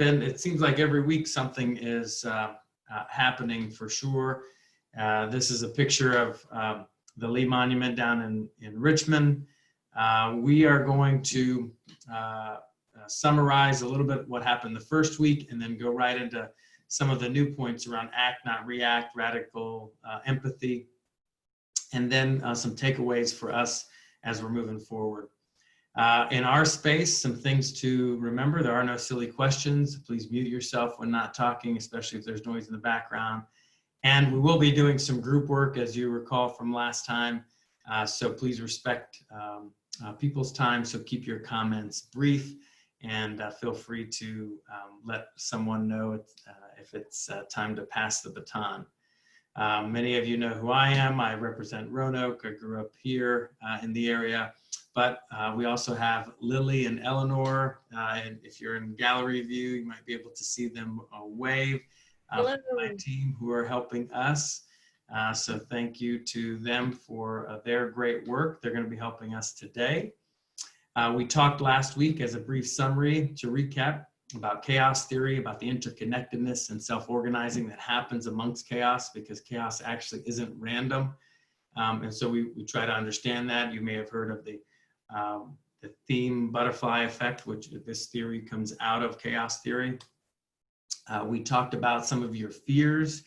it seems like every week something is happening for sure. This is a picture of the Lee Monument down in Richmond. We are going to summarize a little bit what happened the first week and then go right into some of the new points around act, not react, radical empathy, and then some takeaways for us as we're moving forward. In our space, some things to remember: there are no silly questions. Please mute yourself when not talking, especially if there's noise in the background. And we will be doing some group work, as you recall from last time. So please respect people's time. So keep your comments brief, and feel free to let someone know if it's time to pass the baton. Many of you know who I am. I represent Roanoke. I grew up here in the area, but we also have Lily and Eleanor. And if you're in gallery view, you might be able to see them wave. My team who are helping us. So thank you to them for their great work. They're going to be helping us today. We talked last week, as a brief summary to recap, about chaos theory, about the interconnectedness and self-organizing that happens amongst chaos, because chaos actually isn't random. And so we try to understand that. You may have heard of the theme butterfly effect, which this theory comes out of chaos theory. We talked about some of your fears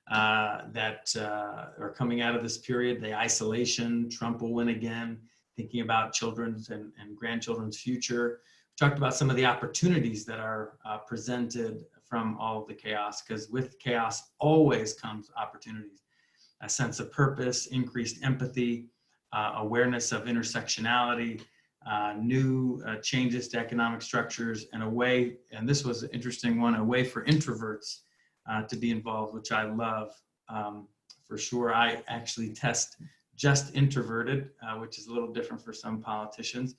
that are coming out of this period: the isolation, Trump will win again, thinking about children's and grandchildren's future. We talked about some of the opportunities that are presented from all of the chaos, because with chaos always comes opportunities: a sense of purpose, increased empathy, awareness of intersectionality, new changes to economic structures, and a way, and this was an interesting one, a way for introverts to be involved, which I love for sure. I actually test just introverted, which is a little different for some politicians,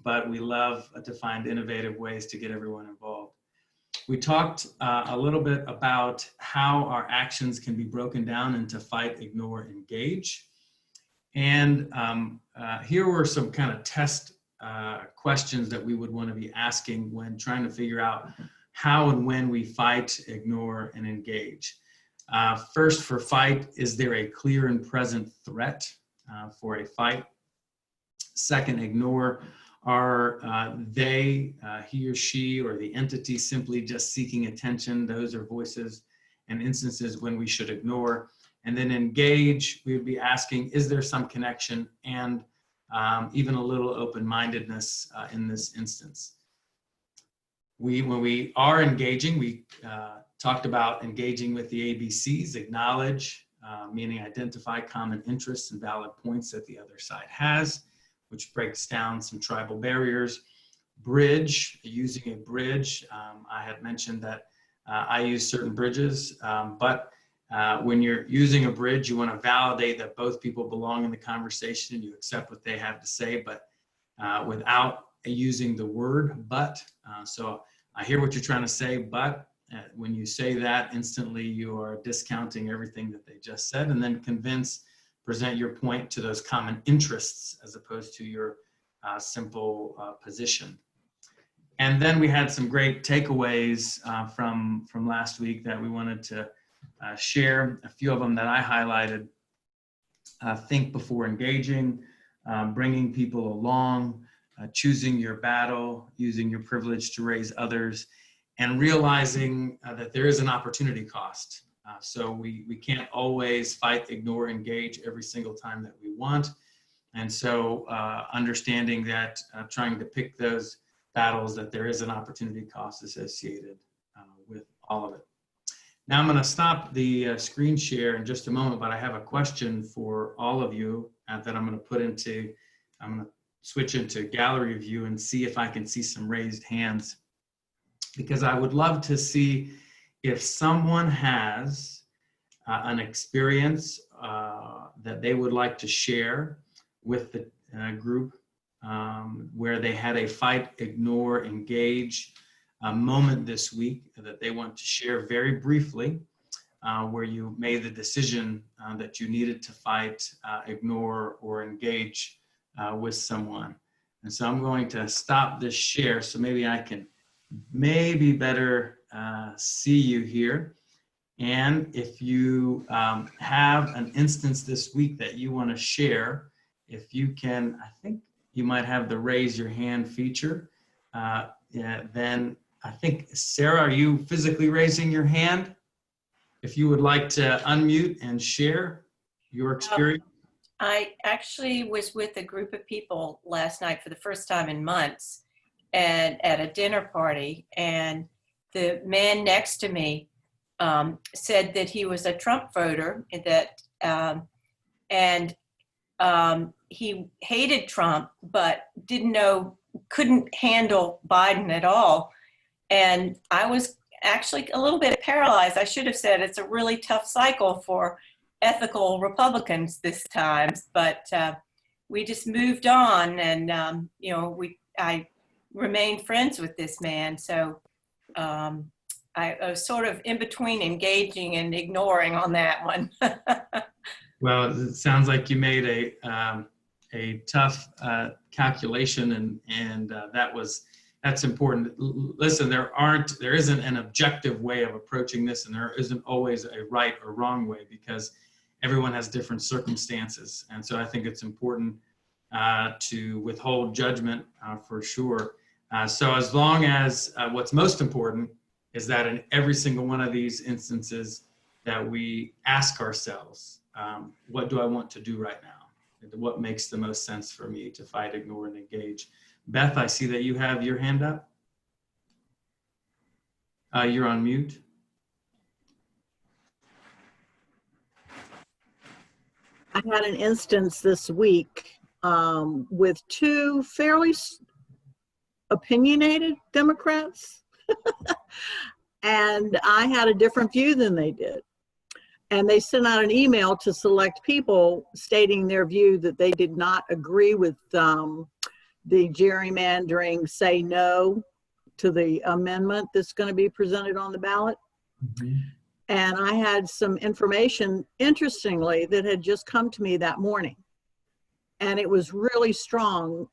but we love to find innovative ways to get everyone involved. We talked a little bit about how our actions can be broken down into fight, ignore, engage. And here were some kind of test questions that we would want to be asking when trying to figure out how and when we fight, ignore, and engage. First, for fight, is there a clear and present threat for a fight? Second, ignore, are they, he or she, or the entity simply just seeking attention? Those are voices and instances when we should ignore. And then engage, we would be asking, is there some connection and even a little open-mindedness in this instance? When we are engaging, we talked about engaging with the ABCs: acknowledge, meaning identify common interests and valid points that the other side has, which breaks down some tribal barriers. Bridge, using a bridge. I had mentioned that I use certain bridges, but when you're using a bridge, you want to validate that both people belong in the conversation and you accept what they have to say, but without using the word but. So I hear what you're trying to say, but when you say that, instantly you are discounting everything that they just said, and then present your point to those common interests as opposed to your simple position. And then we had some great takeaways from last week that we wanted to share. A few of them that I highlighted: think before engaging, bringing people along, choosing your battle, using your privilege to raise others, and realizing that there is an opportunity cost. So we can't always fight, ignore, engage every single time that we want. And so understanding that, trying to pick those battles, that there is an opportunity cost associated with all of it. Now I'm going to stop the screen share in just a moment, but I have a question for all of you that I'm going to put into, I'm going to switch into gallery view and see if I can see some raised hands, because I would love to see if someone has an experience that they would like to share with the group where they had a fight, ignore, engage moment this week that they want to share very briefly, where you made the decision that you needed to fight, ignore, or engage with someone. And so I'm going to stop this share, so maybe I can maybe better see you here. And if you have an instance this week that you want to share, if you can, I think you might have the raise your hand feature. Yeah, then I think, Sarah, are you physically raising your hand? If you would like to unmute and share your experience. I actually was with a group of people last night for the first time in months and at a dinner party, and the man next to me said that he was a Trump voter, that he hated Trump but couldn't handle Biden at all. And I was actually a little bit paralyzed. I should have said it's a really tough cycle for ethical Republicans this time, but we just moved on, and I remained friends with this man. So I was sort of in between engaging and ignoring on that one. Well, it sounds like you made a tough calculation, and that's important. Listen, there isn't an objective way of approaching this, and there isn't always a right or wrong way, because everyone has different circumstances. And so I think it's important to withhold judgment for sure. So as long as what's most important is that in every single one of these instances that we ask ourselves, what do I want to do right now? What makes the most sense for me to fight, ignore, and engage? Beth, I see that you have your hand up. You're on mute. I had an instance this week with two fairly opinionated Democrats, and I had a different view than they did. And they sent out an email to select people stating their view that they did not agree with the gerrymandering, say no to the amendment that's going to be presented on the ballot. Mm-hmm. And I had some information, interestingly, that had just come to me that morning. And it was really strong.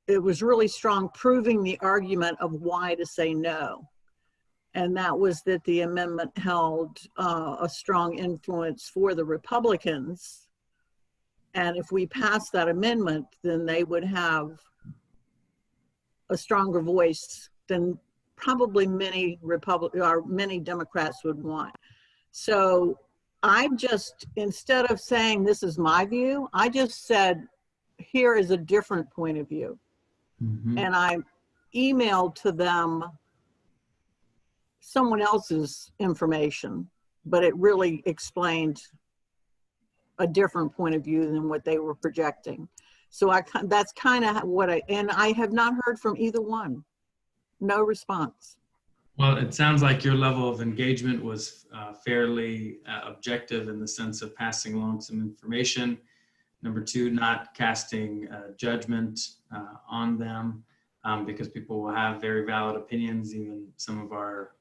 It was really strong, proving the argument of why to say no. And that was that the amendment held a strong influence for the Republicans. And if we passed that amendment, then they would have a stronger voice than probably many Democrats would want. So I just, instead of saying this is my view, I just said, here is a different point of view. Mm-hmm. And I emailed to them someone else's information, but it really explained a different point of view than what they were projecting. So that's kind of what and I have not heard from either one. No response. Well, it sounds like your level of engagement was fairly objective in the sense of passing along some information. Number two, not casting judgment on them, because people will have very valid opinions, even some of our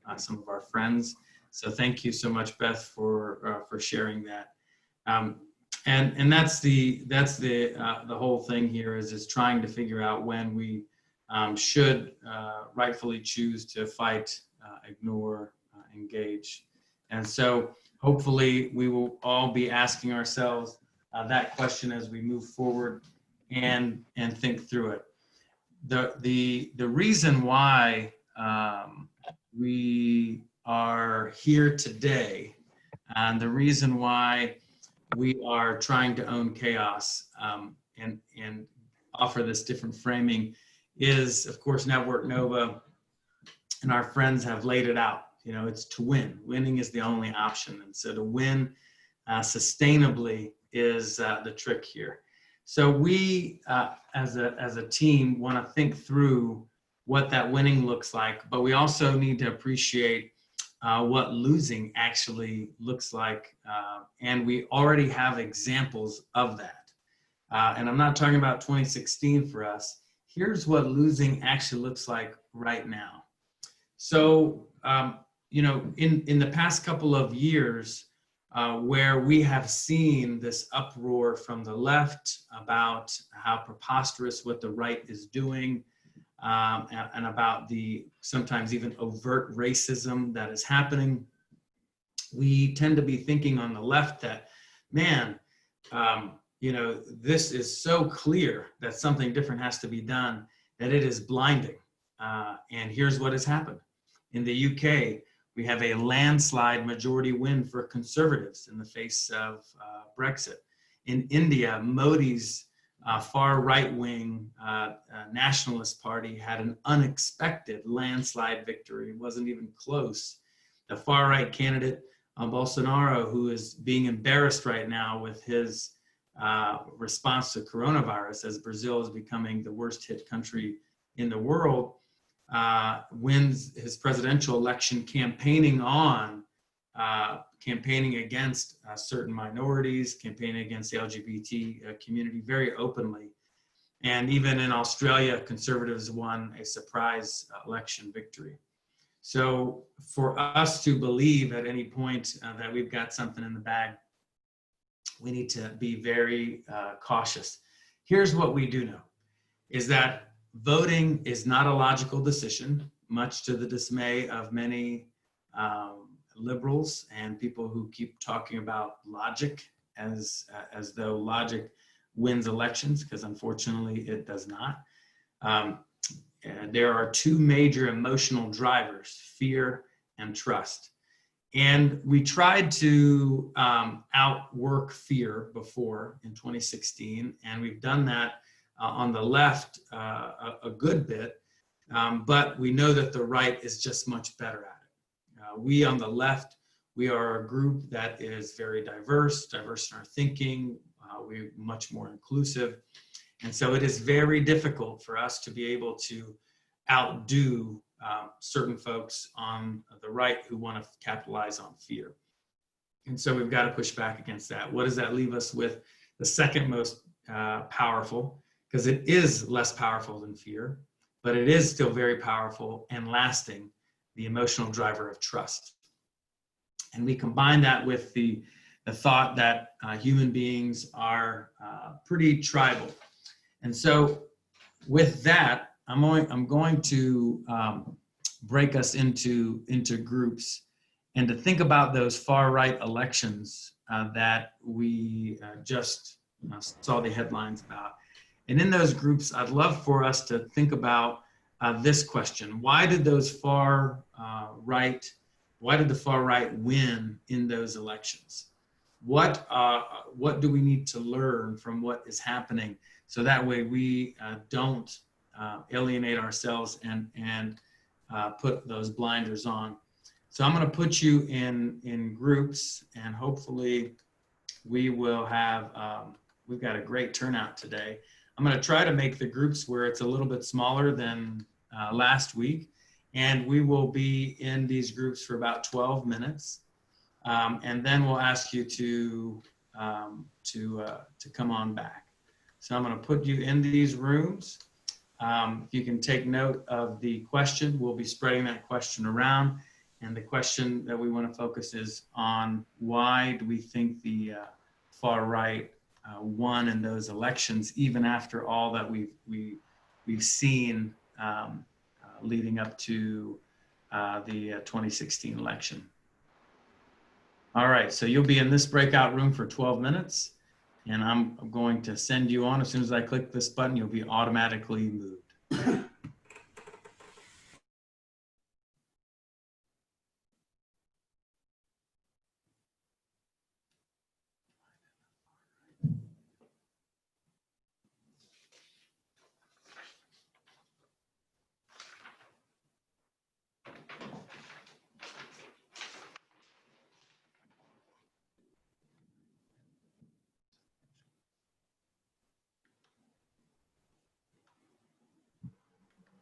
friends. So thank you so much, Beth, for sharing that. And that's the whole thing here is trying to figure out when we should rightfully choose to fight, ignore, engage. And so hopefully we will all be asking ourselves that question as we move forward and think through it. The reason why we are here today, and the reason why we are trying to own chaos and offer this different framing is, of course, Network Nova and our friends have laid it out. You know, it's to win. Winning is the only option. And so to win sustainably is the trick here. So we, as a team, want to think through what that winning looks like, but we also need to appreciate what losing actually looks like. And we already have examples of that. And I'm not talking about 2016 for us. Here's what losing actually looks like right now. So, you know, in the past couple of years, where we have seen this uproar from the left about how preposterous what the right is doing, and about the sometimes even overt racism that is happening. We tend to be thinking on the left that, man, you know, this is so clear that something different has to be done, that it is blinding. And here's what has happened. In the UK, we have a landslide majority win for Conservatives in the face of Brexit. In India, Modi's far right-wing nationalist party had an unexpected landslide victory. It wasn't even close. The far right candidate, Bolsonaro, who is being embarrassed right now with his response to coronavirus as Brazil is becoming the worst hit country in the world, wins his presidential election campaigning against certain minorities, campaigning against the LGBT community very openly. And even in Australia, Conservatives won a surprise election victory. So for us to believe at any point that we've got something in the bag, we need to be very cautious. Here's what we do know, is that voting is not a logical decision, much to the dismay of many liberals and people who keep talking about logic as though logic wins elections, because unfortunately it does not. There are two major emotional drivers, fear and trust. And we tried to outwork fear before in 2016, and we've done that on the left a good bit, but we know that the right is just much better at it. We on the left, we are a group that is very diverse in our thinking, we're much more inclusive. And so it is very difficult for us to be able to outdo certain folks on the right who want to capitalize on fear. And so we've got to push back against that. What does that leave us with? The second most powerful, because it is less powerful than fear, but it is still very powerful and lasting, the emotional driver of trust. And we combine that with the thought that human beings are pretty tribal. And so with that, I'm going to break us into groups and to think about those far right elections that we just saw the headlines about. And in those groups, I'd love for us to think about this question: why did those far right? Why did the far right win in those elections? What do we need to learn from what is happening, so that way we don't alienate ourselves and put those blinders on? So I'm going to put you in groups, and hopefully we will have, we've got a great turnout today. I'm going to try to make the groups where it's a little bit smaller than last week, and we will be in these groups for about 12 minutes. And then we'll ask you to come on back. So I'm going to put you in these rooms. If you can take note of the question, we'll be spreading that question around. And the question that we want to focus is on: why do we think the far right won in those elections, even after all that we've seen leading up to the 2016 election? All right, so you'll be in this breakout room for 12 minutes, and I'm going to send you on. As soon as I click this button, you'll be automatically moved.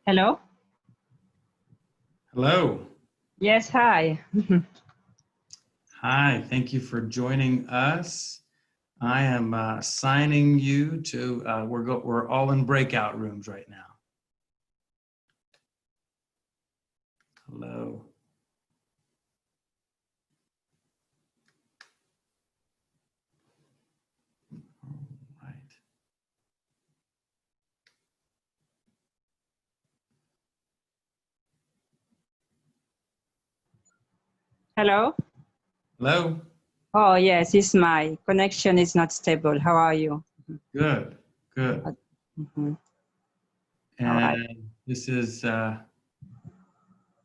Hello? Hello. Yes, hi. Hi, thank you for joining us. I am assigning you to, we're all in breakout rooms right now. Hello. All right. Hello? Hello? Oh, yes, it's my connection is not stable. How are you? Good, good. Mhm. And All right. this is,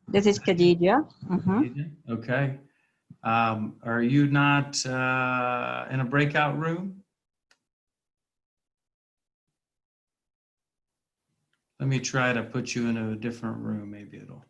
This is Khadija. okay. Are you not in a breakout room? Let me try to put you in a different room. Maybe it'll.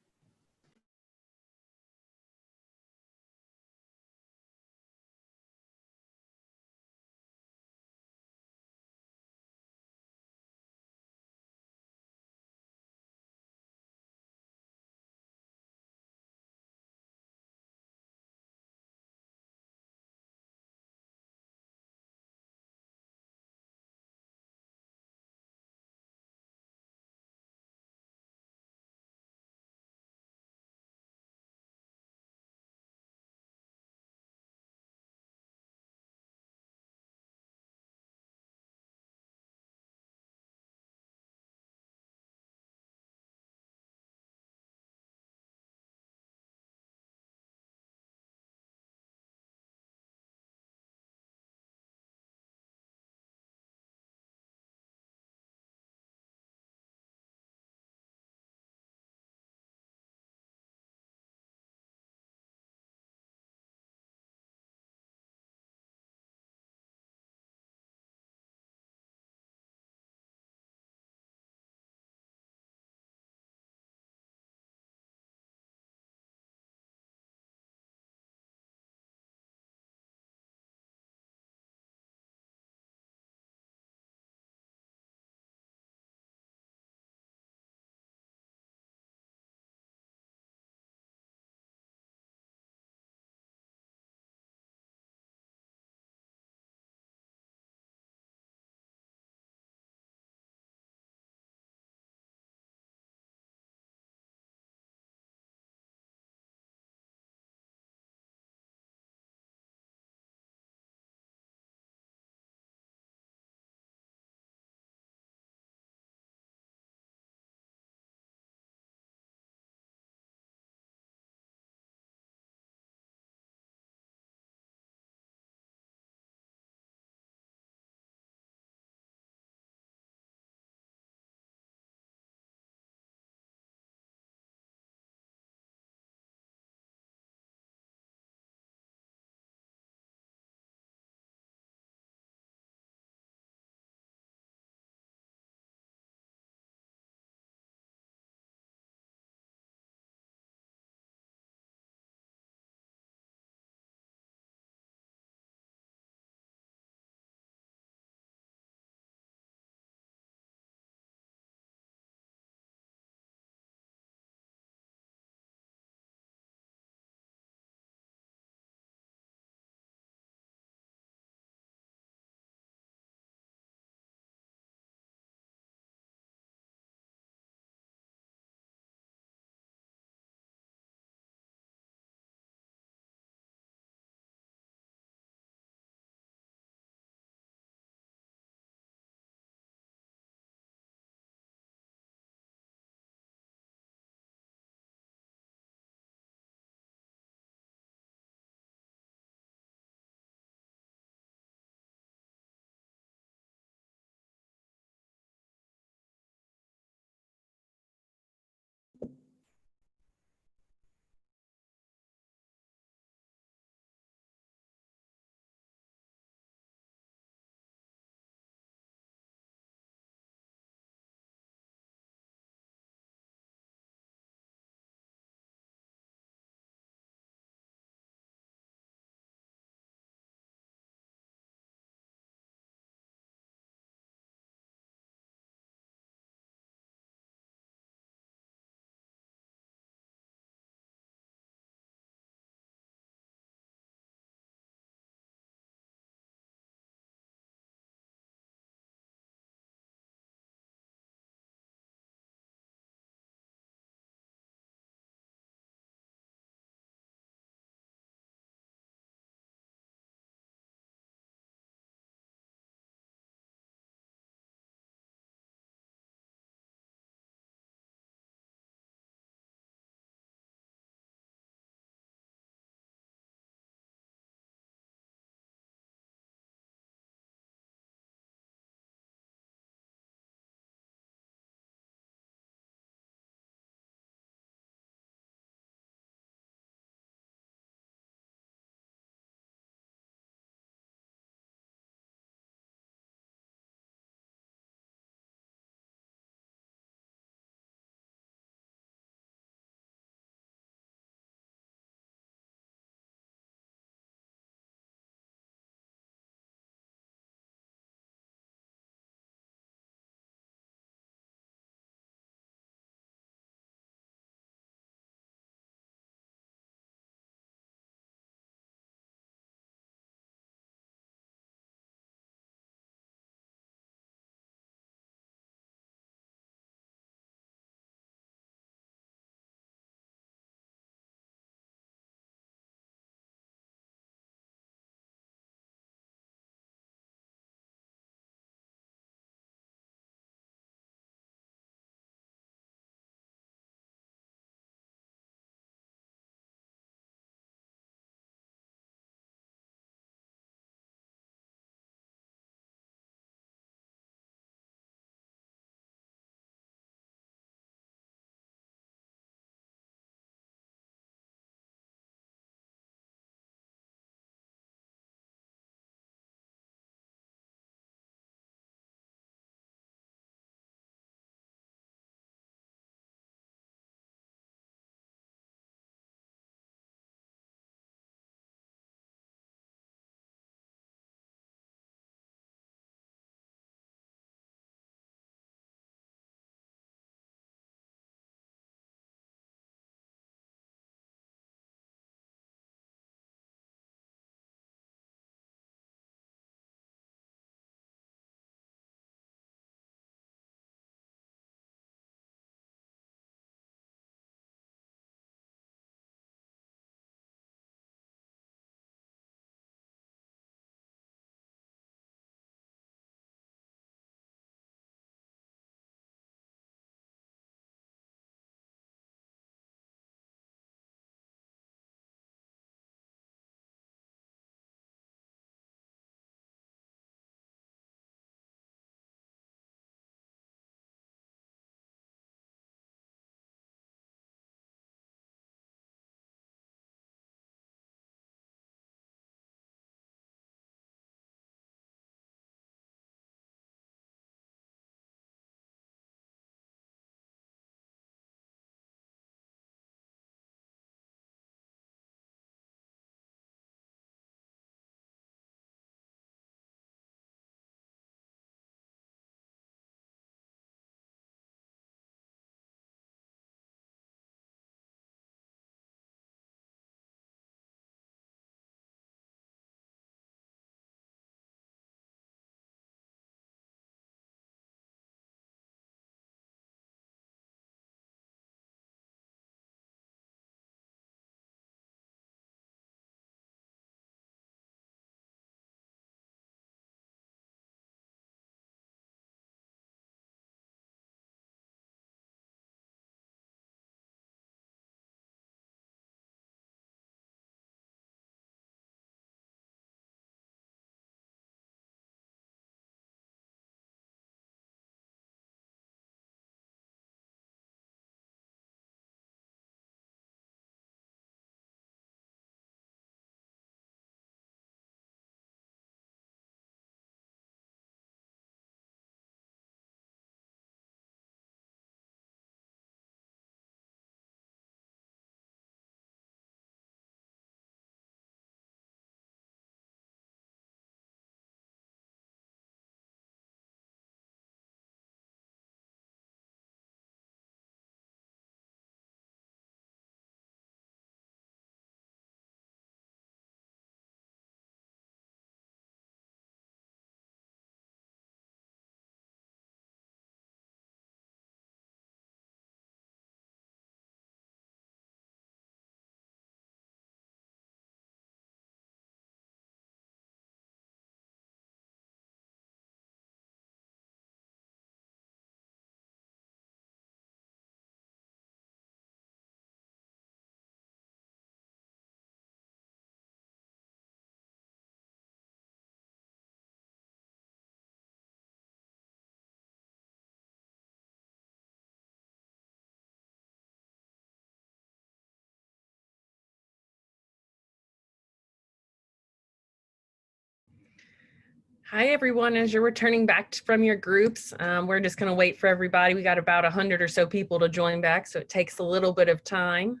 Hi, everyone. As you're returning back from your groups, we're just going to wait for everybody. We got about 100 or so people to join back, so it takes a little bit of time.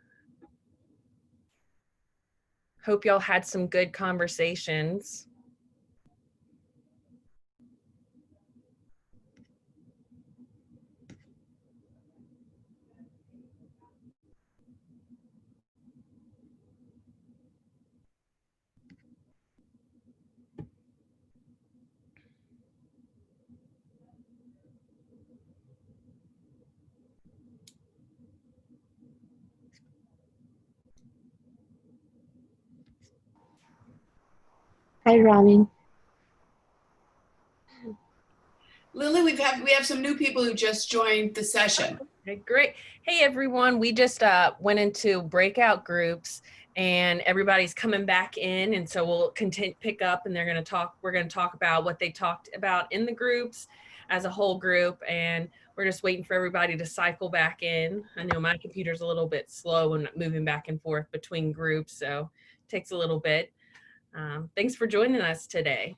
Hope y'all had some good conversations. Hi, Ronnie. Lily, we have some new people who just joined the session. Okay, great. Hey, everyone. We just went into breakout groups and everybody's coming back in. And so we'll pick up and we're going to talk about what they talked about in the groups as a whole group. And we're just waiting for everybody to cycle back in. I know my computer's a little bit slow and moving back and forth between groups, so it takes a little bit. Thanks for joining us today.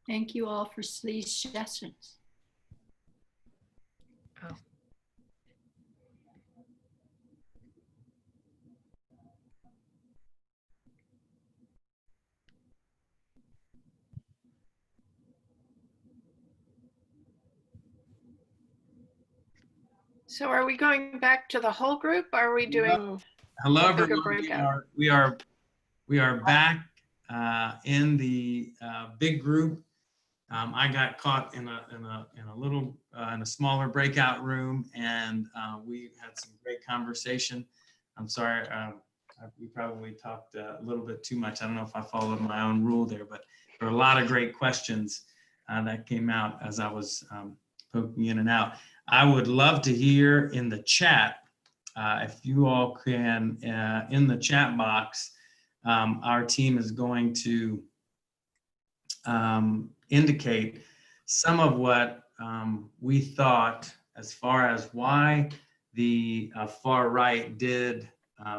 Thank you all for these sessions. Oh. So are we going back to the whole group? Or are we doing? Hello, a bigger everyone. breakout? We are back in the big group. I got caught in a smaller breakout room, and we had some great conversation. I'm sorry, we probably talked a little bit too much. I don't know if I followed my own rule there, but there were a lot of great questions that came out as I was poking in and out. I would love to hear in the chat, if you all can, in the chat box, our team is going to indicate some of what we thought as far as why the far right did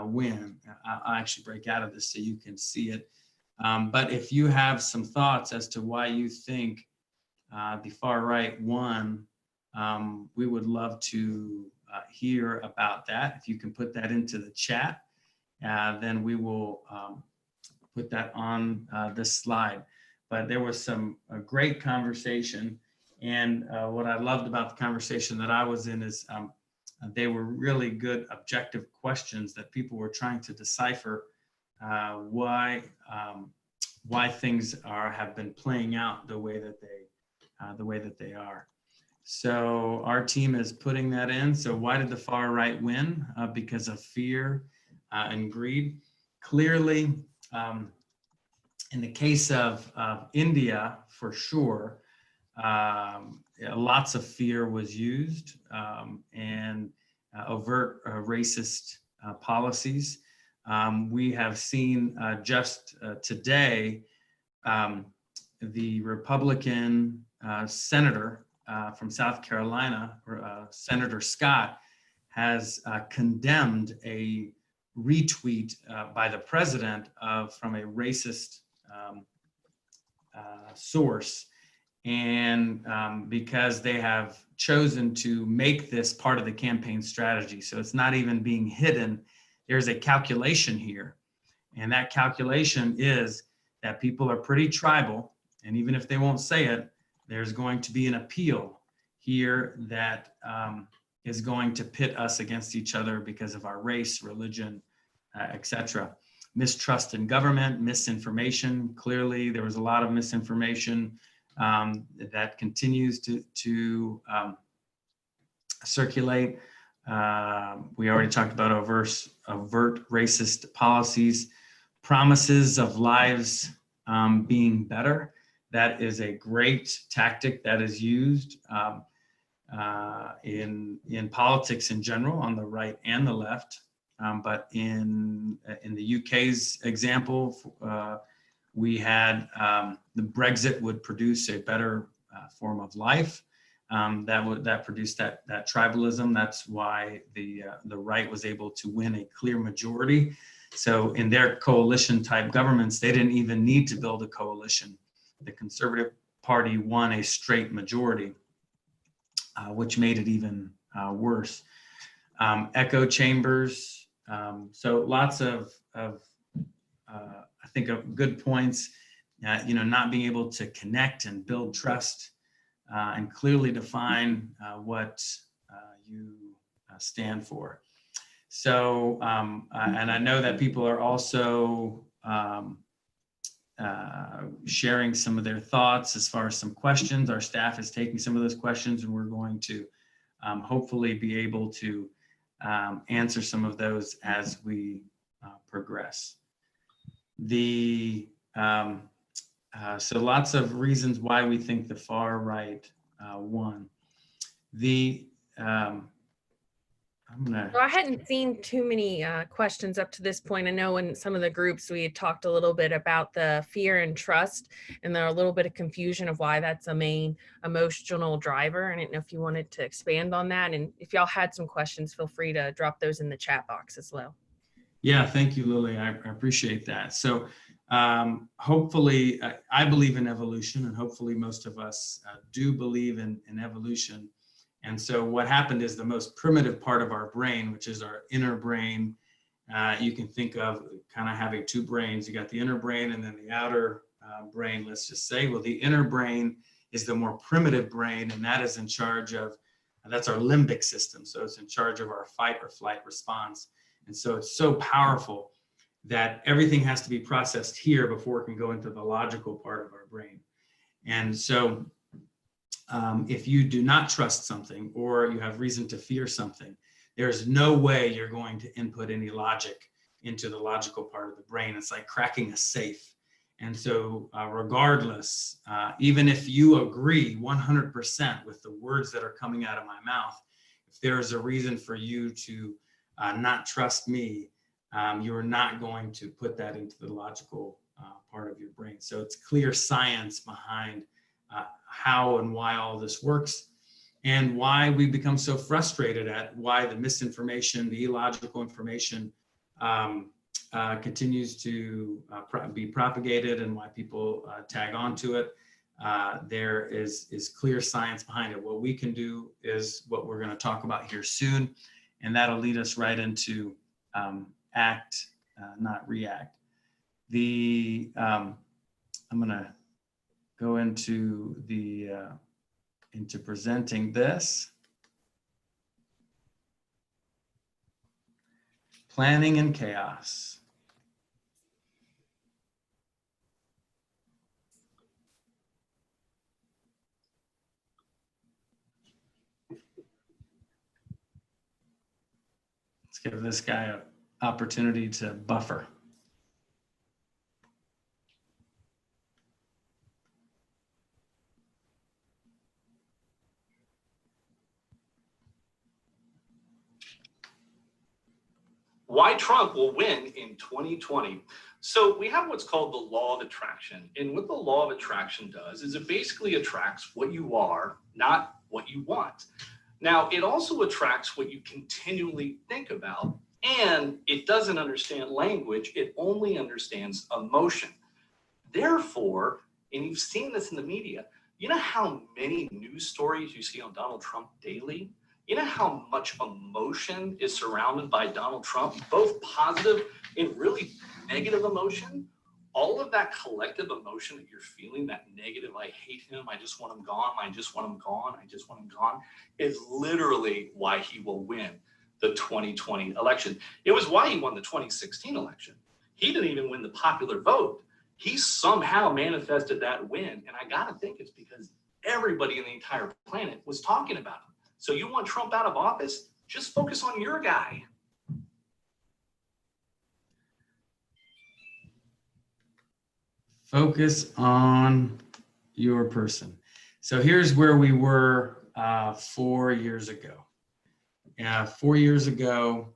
win. I'll actually break out of this so you can see it. But if you have some thoughts as to why you think the far right won, we would love to hear about that. If you can put that into the chat, then we will put that on this slide. But there was some great conversation. And what I loved about the conversation that I was in is they were really good objective questions that people were trying to decipher why things have been playing out the way that they are. So our team is putting that in. So why did the far right win? Because of fear and greed. Clearly, in the case of India, for sure, lots of fear was used and overt racist policies. We have seen just today, the Republican senator from South Carolina, Senator Scott, has condemned a retweet by the president from a racist source, and because they have chosen to make this part of the campaign strategy. So it's not even being hidden. There's a calculation here, and that calculation is that people are pretty tribal, and even if they won't say it, there's going to be an appeal here that is going to pit us against each other because of our race, religion, etc. Mistrust in government, misinformation. Clearly, there was a lot of misinformation that continues to circulate. We already talked about overt racist policies, promises of lives being better. That is a great tactic that is used in politics in general, on the right and the left. But in the UK's example, we had the Brexit would produce a better form of life. That produced that tribalism. That's why the right was able to win a clear majority. So in their coalition type governments, they didn't even need to build a coalition. The Conservative Party won a straight majority, which made it even worse. Echo chambers. So lots of I think of good points. Not being able to connect and build trust and clearly define what you stand for. So, and I know that people are also sharing some of their thoughts as far as some questions. Our staff is taking some of those questions, and we're going to hopefully be able to answer some of those as we progress. So lots of reasons why we think the far right won. So I hadn't seen too many questions up to this point. I know in some of the groups we had talked a little bit about the fear and trust, and there are a little bit of confusion of why that's a main emotional driver. I didn't know if you wanted to expand on that, and if y'all had some questions, feel free to drop those in the chat box as well. Yeah, thank you, Lily. I appreciate that. So hopefully, I believe in evolution, and hopefully most of us do believe in evolution. And so what happened is the most primitive part of our brain, which is our inner brain, you can think of kind of having two brains. You got the inner brain and then the outer brain, let's just say. Well, the inner brain is the more primitive brain, and that is in charge of, that's our limbic system. So it's in charge of our fight or flight response. And so it's so powerful that everything has to be processed here before it can go into the logical part of our brain. And so if you do not trust something, or you have reason to fear something, there's no way you're going to input any logic into the logical part of the brain. It's like cracking a safe. And so regardless, even if you agree 100% with the words that are coming out of my mouth, if there's a reason for you to not trust me, you're not going to put that into the logical part of your brain. So it's clear science behind how and why all this works, and why we become so frustrated at why the misinformation, the illogical information continues to be propagated, and why people tag onto it. There is clear science behind it. What we can do is what we're going to talk about here soon, and that'll lead us right into act, not react. I'm going to go into into presenting this. Planning and chaos. Let's give this guy an opportunity to buffer. Why Trump will win in 2020. So we have what's called the law of attraction. And what the law of attraction does is it basically attracts what you are, not what you want. Now, it also attracts what you continually think about, and it doesn't understand language. It only understands emotion. Therefore, and you've seen this in the media, you know how many news stories you see on Donald Trump daily? You know how much emotion is surrounded by Donald Trump, both positive and really negative emotion? All of that collective emotion that you're feeling, that negative, I hate him, I just want him gone, I just want him gone, I just want him gone, is literally why he will win the 2020 election. It was why he won the 2016 election. He didn't even win the popular vote. He somehow manifested that win. And I gotta think it's because everybody in the entire planet was talking about him. So you want Trump out of office? Just focus on your guy. Focus on your person. So here's where we were 4 years ago. 4 years ago,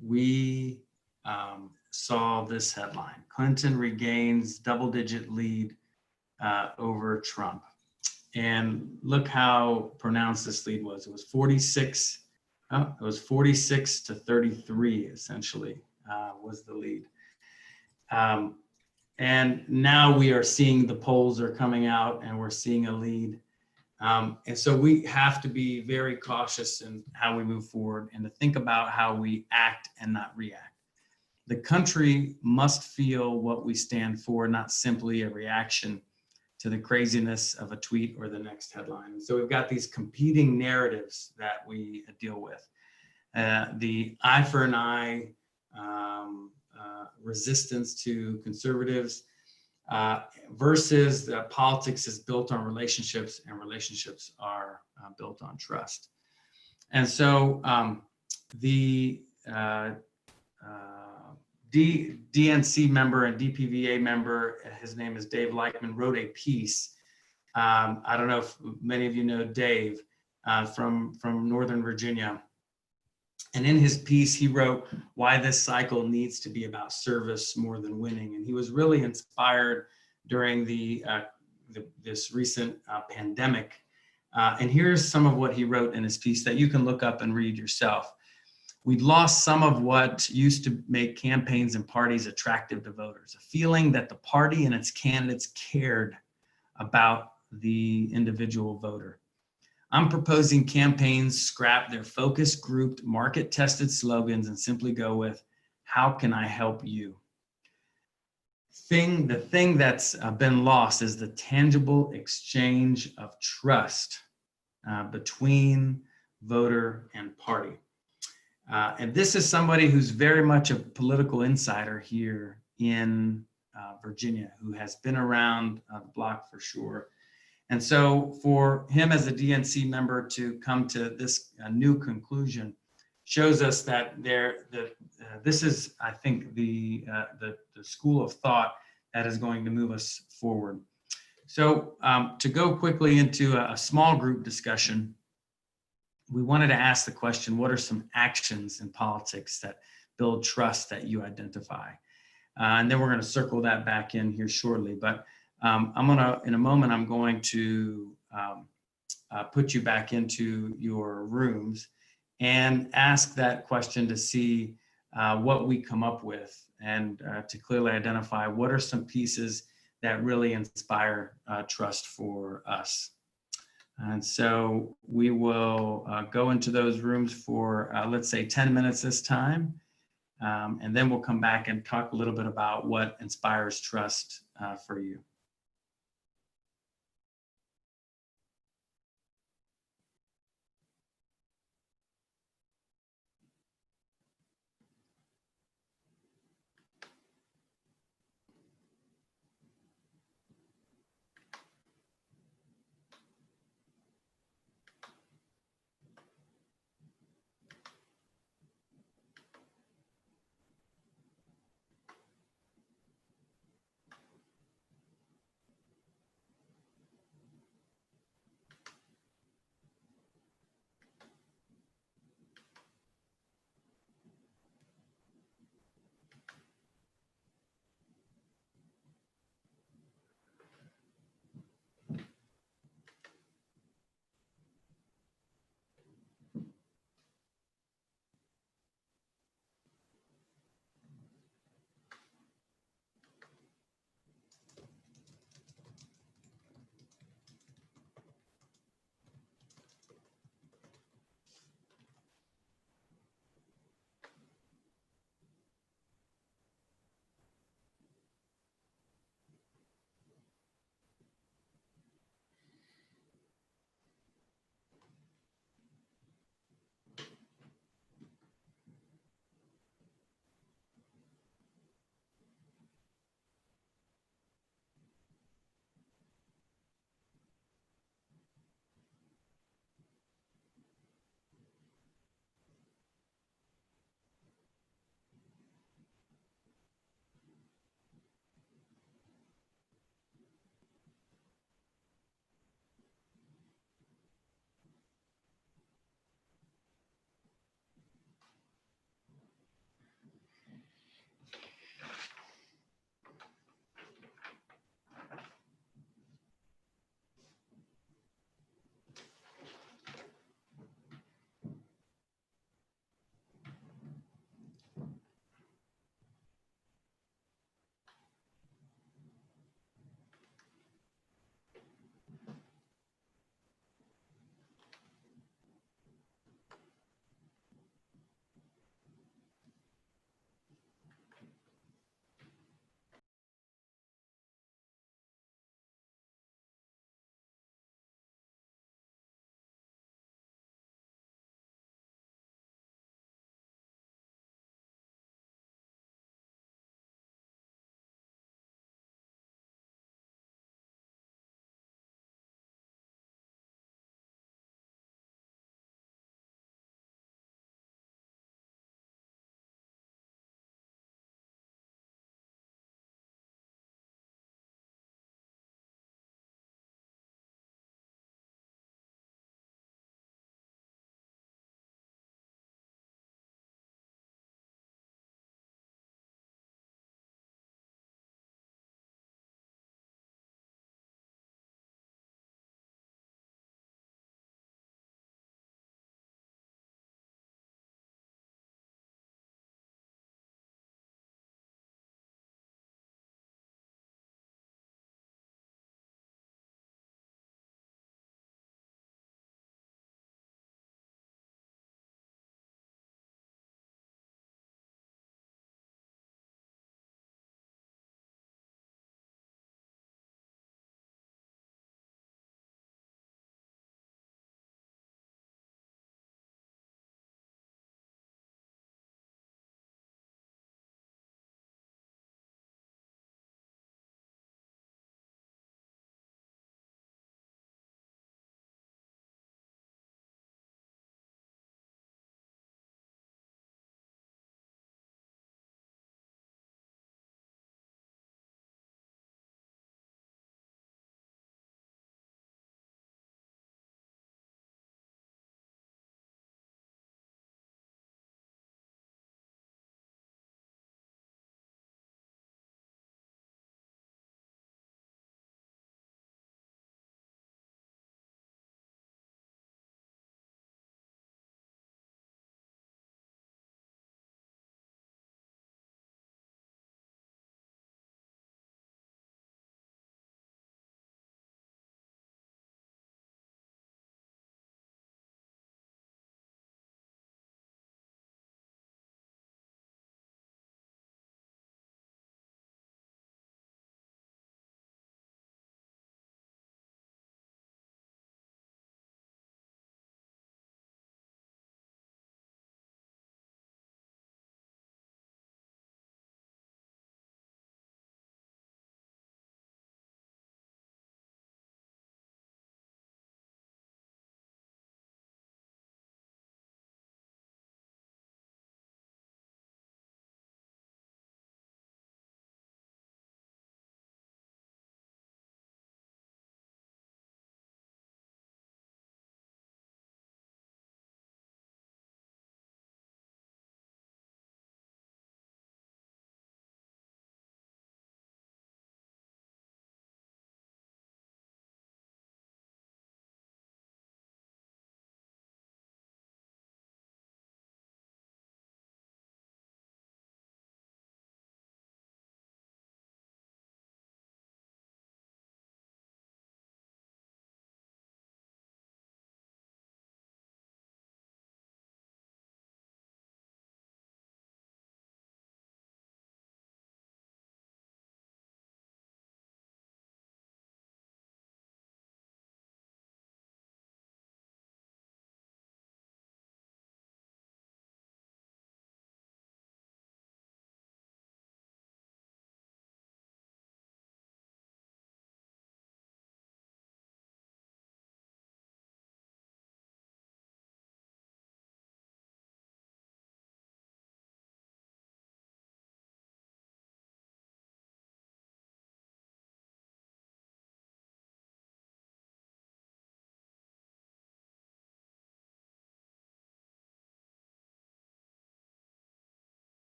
we saw this headline: Clinton regains double-digit lead over Trump. And look how pronounced this lead was. It was 46 to 33, essentially, was the lead. And now we are seeing the polls are coming out and we're seeing a lead. And so we have to be very cautious in how we move forward and to think about how we act and not react. The country must feel what we stand for, not simply a reaction to the craziness of a tweet or the next headline. So we've got these competing narratives that we deal with. The eye for an eye resistance to conservatives versus the politics is built on relationships, and relationships are built on trust. And so the DNC member and DPVA member, his name is Dave Leichman, wrote a piece. I don't know if many of you know Dave from Northern Virginia. And in his piece, he wrote why this cycle needs to be about service more than winning. And he was really inspired during this recent pandemic. And here's some of what he wrote in his piece that you can look up and read yourself. We'd lost some of what used to make campaigns and parties attractive to voters, a feeling that the party and its candidates cared about the individual voter. I'm proposing campaigns scrap their focus grouped, market-tested slogans and simply go with, how can I help you? The thing that's been lost is the tangible exchange of trust between voter and party. And this is somebody who's very much a political insider here in Virginia, who has been around the block for sure. And so for him as a DNC member to come to this new conclusion shows us that this is, I think, the school of thought that is going to move us forward. So to go quickly into a small group discussion, we wanted to ask the question, what are some actions in politics that build trust that you identify? And then we're going to circle that back in here shortly. But in a moment, I'm going to put you back into your rooms and ask that question to see what we come up with and to clearly identify what are some pieces that really inspire trust for us. And so we will go into those rooms for, let's say, 10 minutes this time. And then we'll come back and talk a little bit about what inspires trust for you.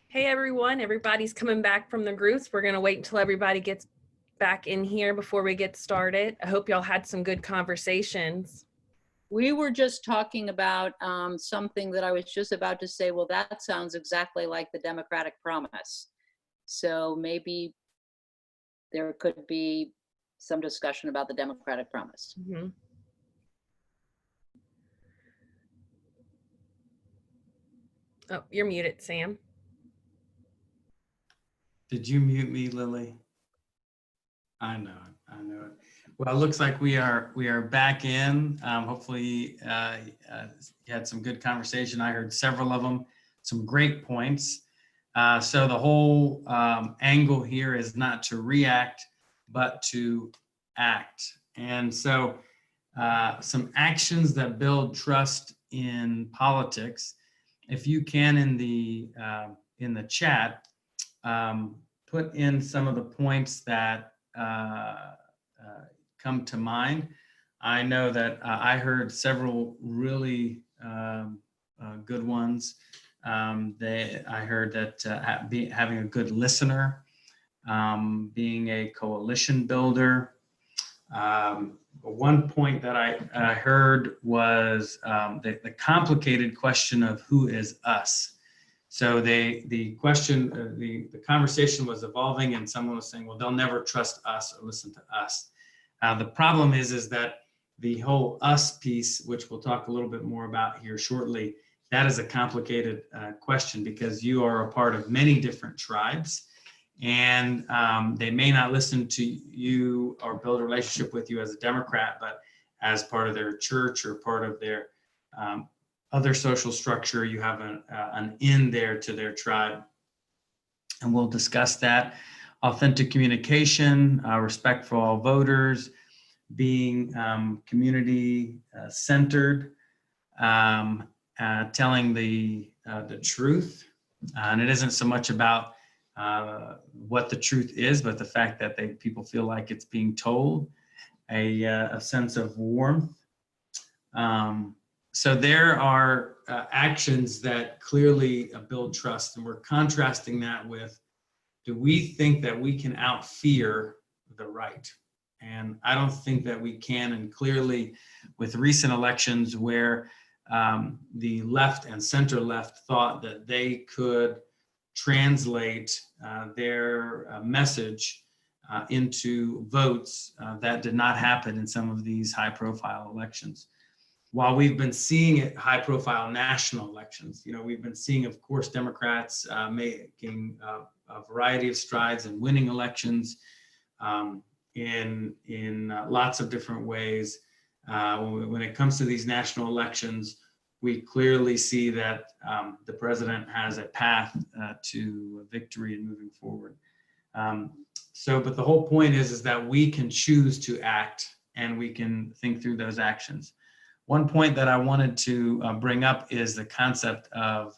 Hey everyone, everybody's coming back from the groups. We're gonna wait until everybody gets back in here before we get started. I hope y'all had some good conversations. We were just talking about something that I was just about to say, well, that sounds exactly like the Democratic promise. So maybe there could be some discussion about the Democratic promise. Mm-hmm. Oh, you're muted, Sam. Did you mute me, Lily? I know it. I know it. Well, it looks like we are back in. Hopefully, you had some good conversation. I heard several of them, some great points. So the whole angle here is not to react, but to act. And so some actions that build trust in politics. If you can, in the chat, put in some of the points that come to mind. I know that I heard several really good ones. I heard that having a good listener, being a coalition builder. One point that I heard was the complicated question of who is us. So the question, the conversation was evolving, and someone was saying, well, they'll never trust us or listen to us. The problem is that the whole us piece, which we'll talk a little bit more about here shortly, that is a complicated question because you are a part of many different tribes, and they may not listen to you or build a relationship with you as a Democrat, but as part of their church or part of their other social structure. You have an in there to their tribe, and we'll discuss that. Authentic communication, respect for all voters, being community centered, telling the truth, and it isn't so much about what the truth is, but the fact that people feel like it's being told, a sense of warmth. So there are actions that clearly build trust, and we're contrasting that with, do we think that we can out-fear the right? And I don't think that we can, and clearly with recent elections where the left and center left thought that they could translate their message into votes, that did not happen in some of these high-profile elections. While we've been seeing it high-profile national elections, we've been seeing, of course, Democrats making a variety of strides and winning elections in lots of different ways. When it comes to these national elections, we clearly see that the president has a path to victory and moving forward. But the whole point is that we can choose to act, and we can think through those actions. One point that I wanted to bring up is the concept of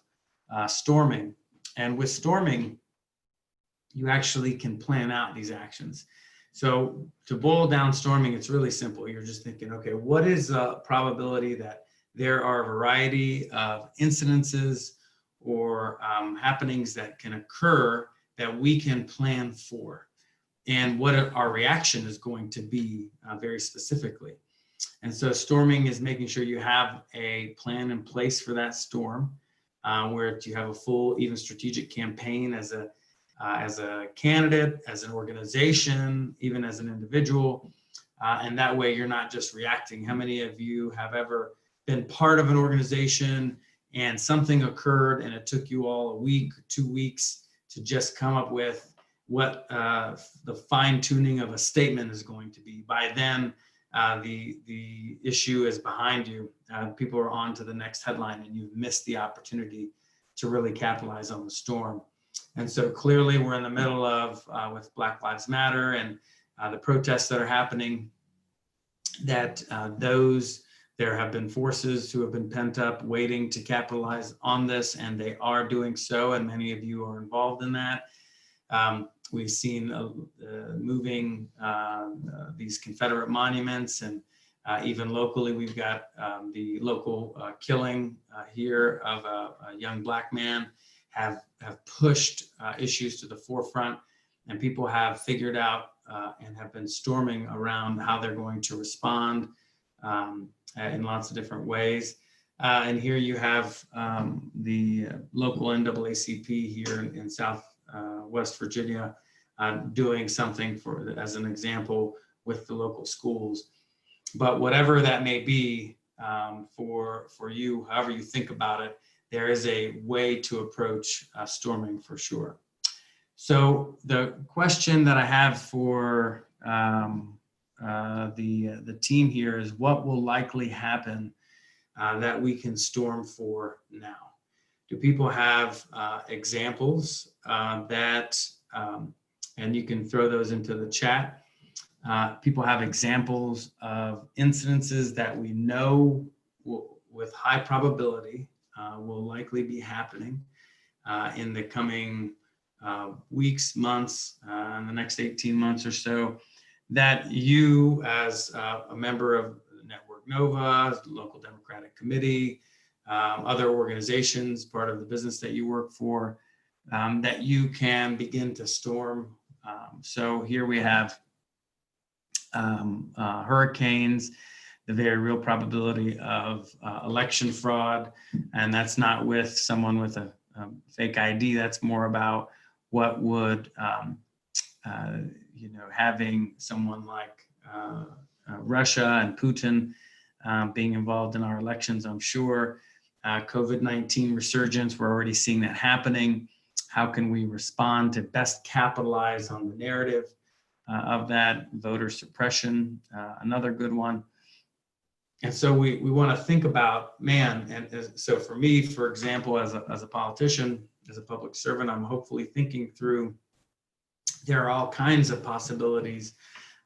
storming. And with storming, you actually can plan out these actions. So to boil down storming, it's really simple. You're just thinking, okay, what is the probability that there are a variety of incidences or happenings that can occur that we can plan for, and what our reaction is going to be very specifically. And so storming is making sure you have a plan in place for that storm, where you have a full, even strategic campaign as a candidate, as an organization, even as an individual. And that way you're not just reacting. How many of you have ever been part of an organization and something occurred and it took you all a week, 2 weeks to just come up with what the fine tuning of a statement is going to be? By then, the issue is behind you. People are on to the next headline, and you've missed the opportunity to really capitalize on the storm. And so clearly we're in the middle of, with Black Lives Matter and the protests that are happening, that there have been forces who have been pent up waiting to capitalize on this, and they are doing so, and many of you are involved in that. We've seen moving these Confederate monuments, and even locally, we've got the local killing here of a young Black man have pushed issues to the forefront, and people have figured out and have been storming around how they're going to respond in lots of different ways. And here you have the local NAACP here in West Virginia doing something as an example with the local schools. But whatever that may be for you, however you think about it, there is a way to approach storming for sure. So the question that I have for the team here is, what will likely happen that we can storm for now? Do people have examples that, and you can throw those into the chat. People have examples of incidences that we know with high probability will likely be happening in the coming weeks, months, in the next 18 months or so, that you as a member of Network Nova, the local Democratic Committee, other organizations, part of the business that you work for, that you can begin to storm. So here we have hurricanes, the very real probability of election fraud, and that's not with someone with a fake ID. That's more about what would, having someone like Russia and Putin being involved in our elections, I'm sure. COVID-19 resurgence, we're already seeing that happening. How can we respond to best capitalize on the narrative of that? Voter suppression, another good one. And so we want to think about, man, and so for me, for example, as a politician, as a public servant, I'm hopefully thinking through, there are all kinds of possibilities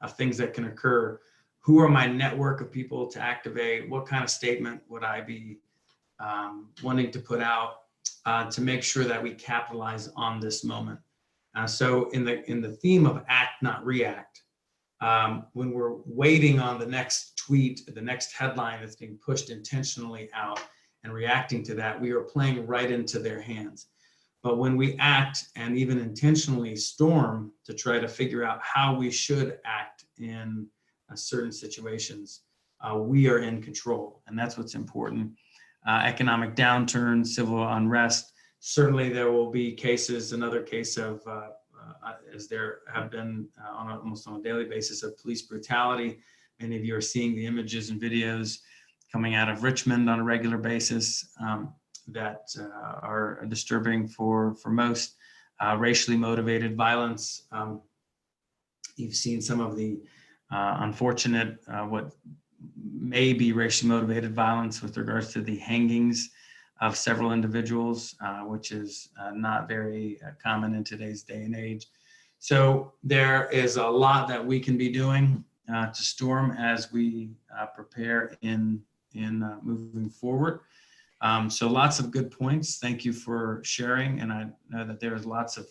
of things that can occur. Who are my network of people to activate? What kind of statement would I be wanting to put out to make sure that we capitalize on this moment? So in the theme of act, not react, when we're waiting on the next tweet, the next headline that's being pushed intentionally out and reacting to that, we are playing right into their hands. But when we act and even intentionally storm to try to figure out how we should act in certain situations, we are in control, and that's what's important. Economic downturn, civil unrest, certainly there will be cases, another case of, as there have been almost on a daily basis, of police brutality. Many of you are seeing the images and videos coming out of Richmond on a regular basis that are disturbing for most. Racially motivated violence. You've seen some of the unfortunate, what may be racially motivated violence with regards to the hangings of several individuals, which is not very common in today's day and age. So there is a lot that we can be doing to storm as we prepare in moving forward. So lots of good points. Thank you for sharing. And I know that there's lots of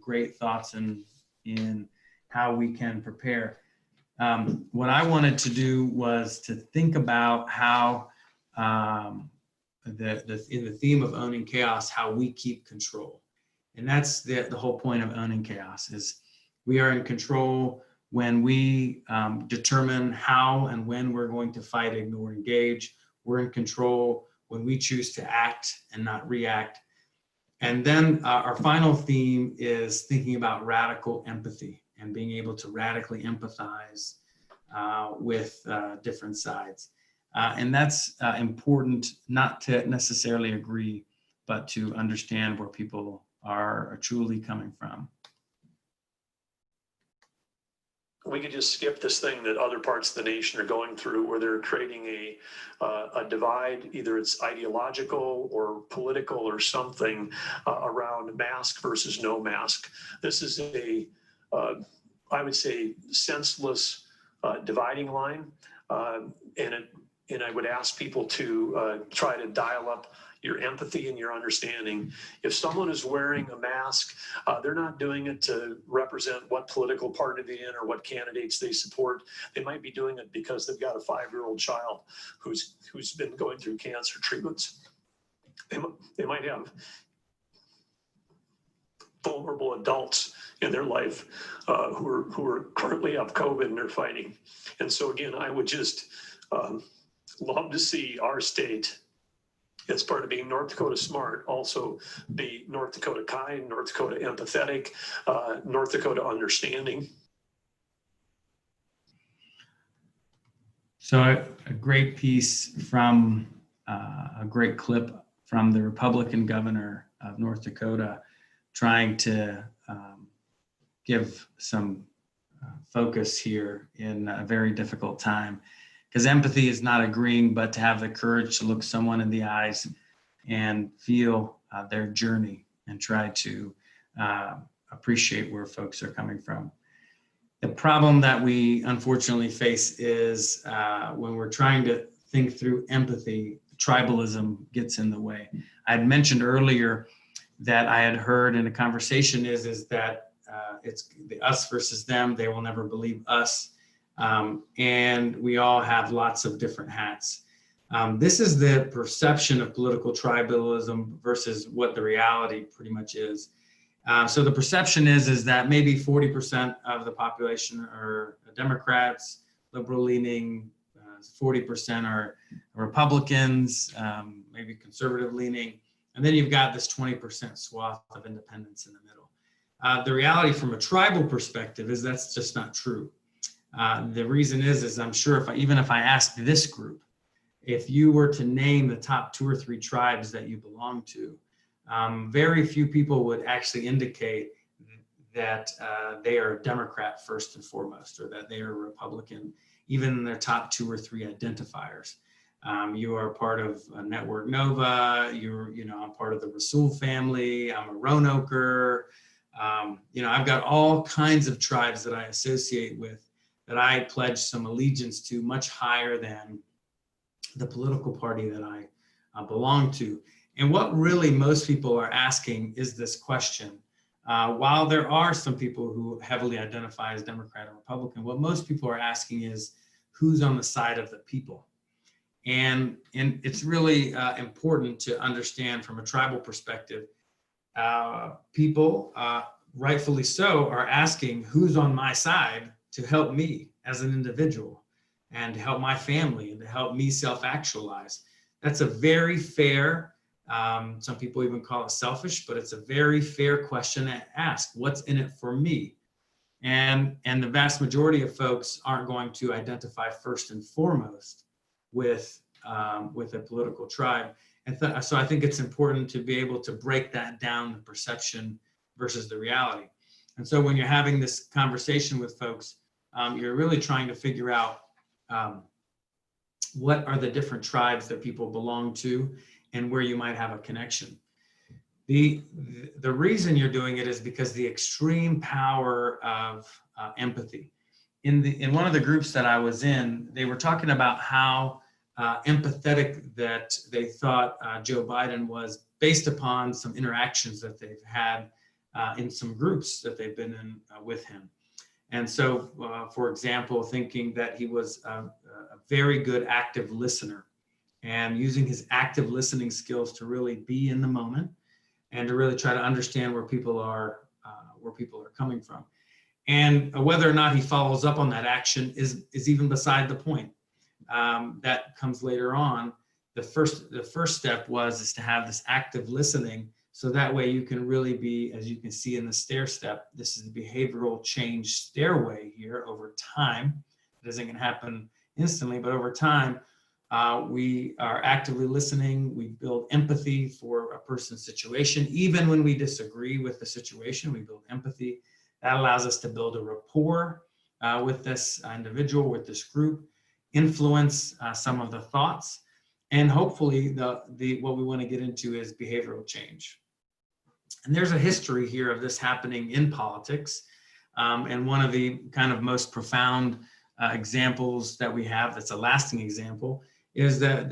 great thoughts in how we can prepare. What I wanted to do was to think about how in the theme of owning chaos, how we keep control. And that's the whole point of owning chaos, is we are in control when we determine how and when we're going to fight, ignore, engage. We're in control when we choose to act and not react. And then our final theme is thinking about radical empathy and being able to radically empathize with different sides. And that's important, not to necessarily agree, but to understand where people are truly coming from. We could just skip this thing that other parts of the nation are going through, where they're creating a divide, either it's ideological or political or something, around mask versus no mask. This is I would say, senseless dividing line, and I would ask people to try to dial up your empathy and your understanding. If someone is wearing a mask, they're not doing it to represent what political party they're in or what candidates they support. They might be doing it because they've got a 5-year-old child who's been going through cancer treatments. They might have vulnerable adults in their life who are currently have COVID and they're fighting. And so again, I would just love to see our state, as part of being North Dakota smart, also be North Dakota kind, North Dakota empathetic, North Dakota understanding. So a great piece from a great clip from the Republican governor of North Dakota, trying to give some focus here in a very difficult time. Because empathy is not agreeing, but to have the courage to look someone in the eyes and feel their journey and try to appreciate where folks are coming from. The problem that we unfortunately face is when we're trying to think through empathy, tribalism gets in the way. I had mentioned earlier that I had heard in a conversation is that it's the us versus them. They will never believe us. And we all have lots of different hats. This is the perception of political tribalism versus what the reality pretty much is. So the perception is that maybe 40% of the population are Democrats, liberal leaning, 40% are Republicans, maybe conservative leaning. And then you've got this 20% swath of independents in the middle. The reality from a tribal perspective is that's just not true. The reason is I'm sure even if I asked this group, if you were to name the top 2 or 3 tribes that you belong to, very few people would actually indicate that they are a Democrat first and foremost, or that they are a Republican, even in their top 2 or 3 identifiers. You are part of Network Nova. I'm part of the Rasoul family. I'm a Roanoker. I've got all kinds of tribes that I associate with, that I pledge some allegiance to much higher than the political party that I belong to. And what really most people are asking is this question. While there are some people who heavily identify as Democrat or Republican, what most people are asking is who's on the side of the people. And it's really important to understand from a tribal perspective, people, rightfully so, are asking who's on my side to help me as an individual and to help my family and to help me self-actualize. That's a very fair, some people even call it selfish, but it's a very fair question to ask. What's in it for me? And the vast majority of folks aren't going to identify first and foremost with a political tribe. And so I think it's important to be able to break that down, the perception versus the reality. And so when you're having this conversation with folks, you're really trying to figure out what are the different tribes that people belong to and where you might have a connection. The reason you're doing it is because the extreme power of empathy. In one of the groups that I was in, they were talking about how empathetic that they thought Joe Biden was based upon some interactions that they've had in some groups that they've been in with him. And so, for example, thinking that he was a very good active listener and using his active listening skills to really be in the moment and to really try to understand where people are coming from. And whether or not he follows up on that action is even beside the point. That comes later on. The first step is to have this active listening, so that way you can really be, as you can see in the stair step, this is the behavioral change stairway here over time. It isn't going to happen instantly, but over time, we are actively listening. We build empathy for a person's situation. Even when we disagree with the situation, we build empathy. That allows us to build a rapport with this individual, with this group, influence some of the thoughts, and hopefully what we want to get into is behavioral change. And there's a history here of this happening in politics. And one of the kind of most profound examples that we have, that's a lasting example, is that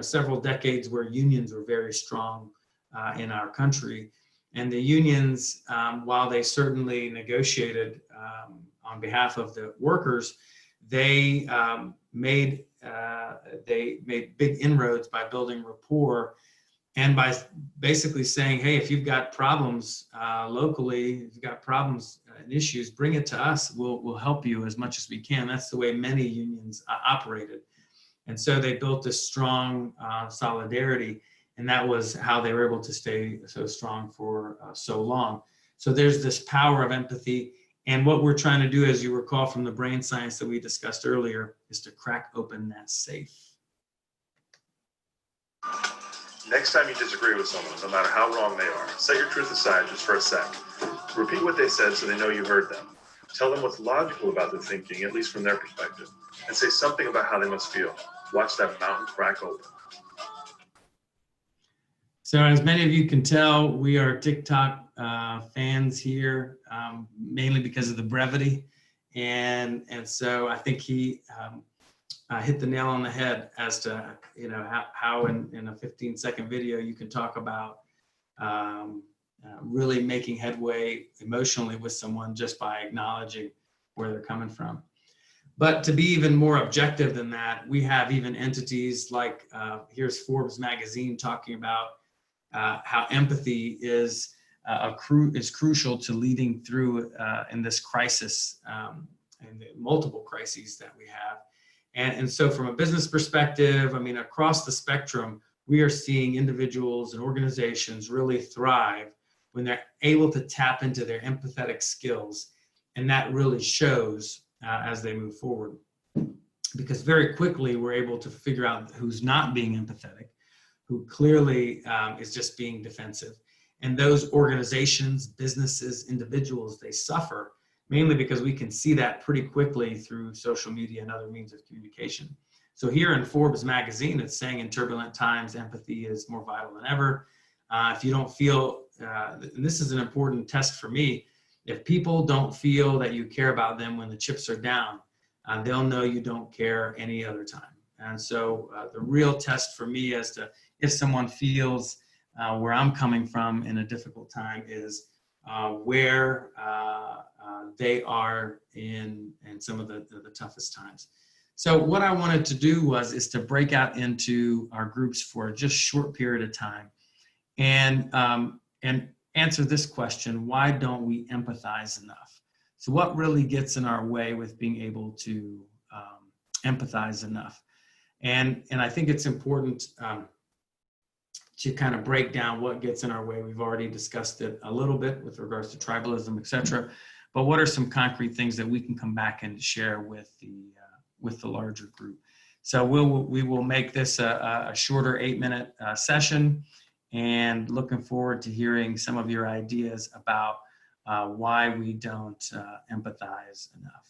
several decades where unions were very strong in our country. And the unions, while they certainly negotiated on behalf of the workers, they made big inroads by building rapport and by basically saying, hey, if you've got problems locally, if you've got problems and issues, bring it to us. We'll help you as much as we can. That's the way many unions operated. And so they built this strong solidarity, and that was how they were able to stay so strong for so long. So there's this power of empathy. And what we're trying to do, as you recall from the brain science that we discussed earlier, is to crack open that safe. Next time you disagree with someone, no matter how wrong they are, set your truth aside just for a sec. Repeat what they said so they know you heard them. Tell them what's logical about their thinking, at least from their perspective, and say something about how they must feel. Watch that mountain crack open. So as many of you can tell, we are TikTok fans here, mainly because of the brevity. And so I think he hit the nail on the head as to how in a 15-second video you can talk about really making headway emotionally with someone just by acknowledging where they're coming from. But to be even more objective than that, we have even entities like here's Forbes magazine talking about how empathy is crucial to leading through in this crisis and the multiple crises that we have. And so from a business perspective, I mean, across the spectrum, we are seeing individuals and organizations really thrive when they're able to tap into their empathetic skills. And that really shows as they move forward. Because very quickly, we're able to figure out who's not being empathetic, who clearly is just being defensive. And those organizations, businesses, individuals, they suffer mainly because we can see that pretty quickly through social media and other means of communication. So here in Forbes magazine, it's saying in turbulent times, empathy is more vital than ever. If you don't feel, and this is an important test for me, if people don't feel that you care about them when the chips are down, they'll know you don't care any other time. And so the real test for me as to if someone feels where I'm coming from in a difficult time is where they are in some of the toughest times. So what I wanted to do is to break out into our groups for just a short period of time and answer this question: why don't we empathize enough? So what really gets in our way with being able to empathize enough? And I think it's important to kind of break down what gets in our way. We've already discussed it a little bit with regards to tribalism, et cetera. But what are some concrete things that we can come back and share with the larger group? So we will make this a shorter 8-minute session, and looking forward to hearing some of your ideas about why we don't empathize enough.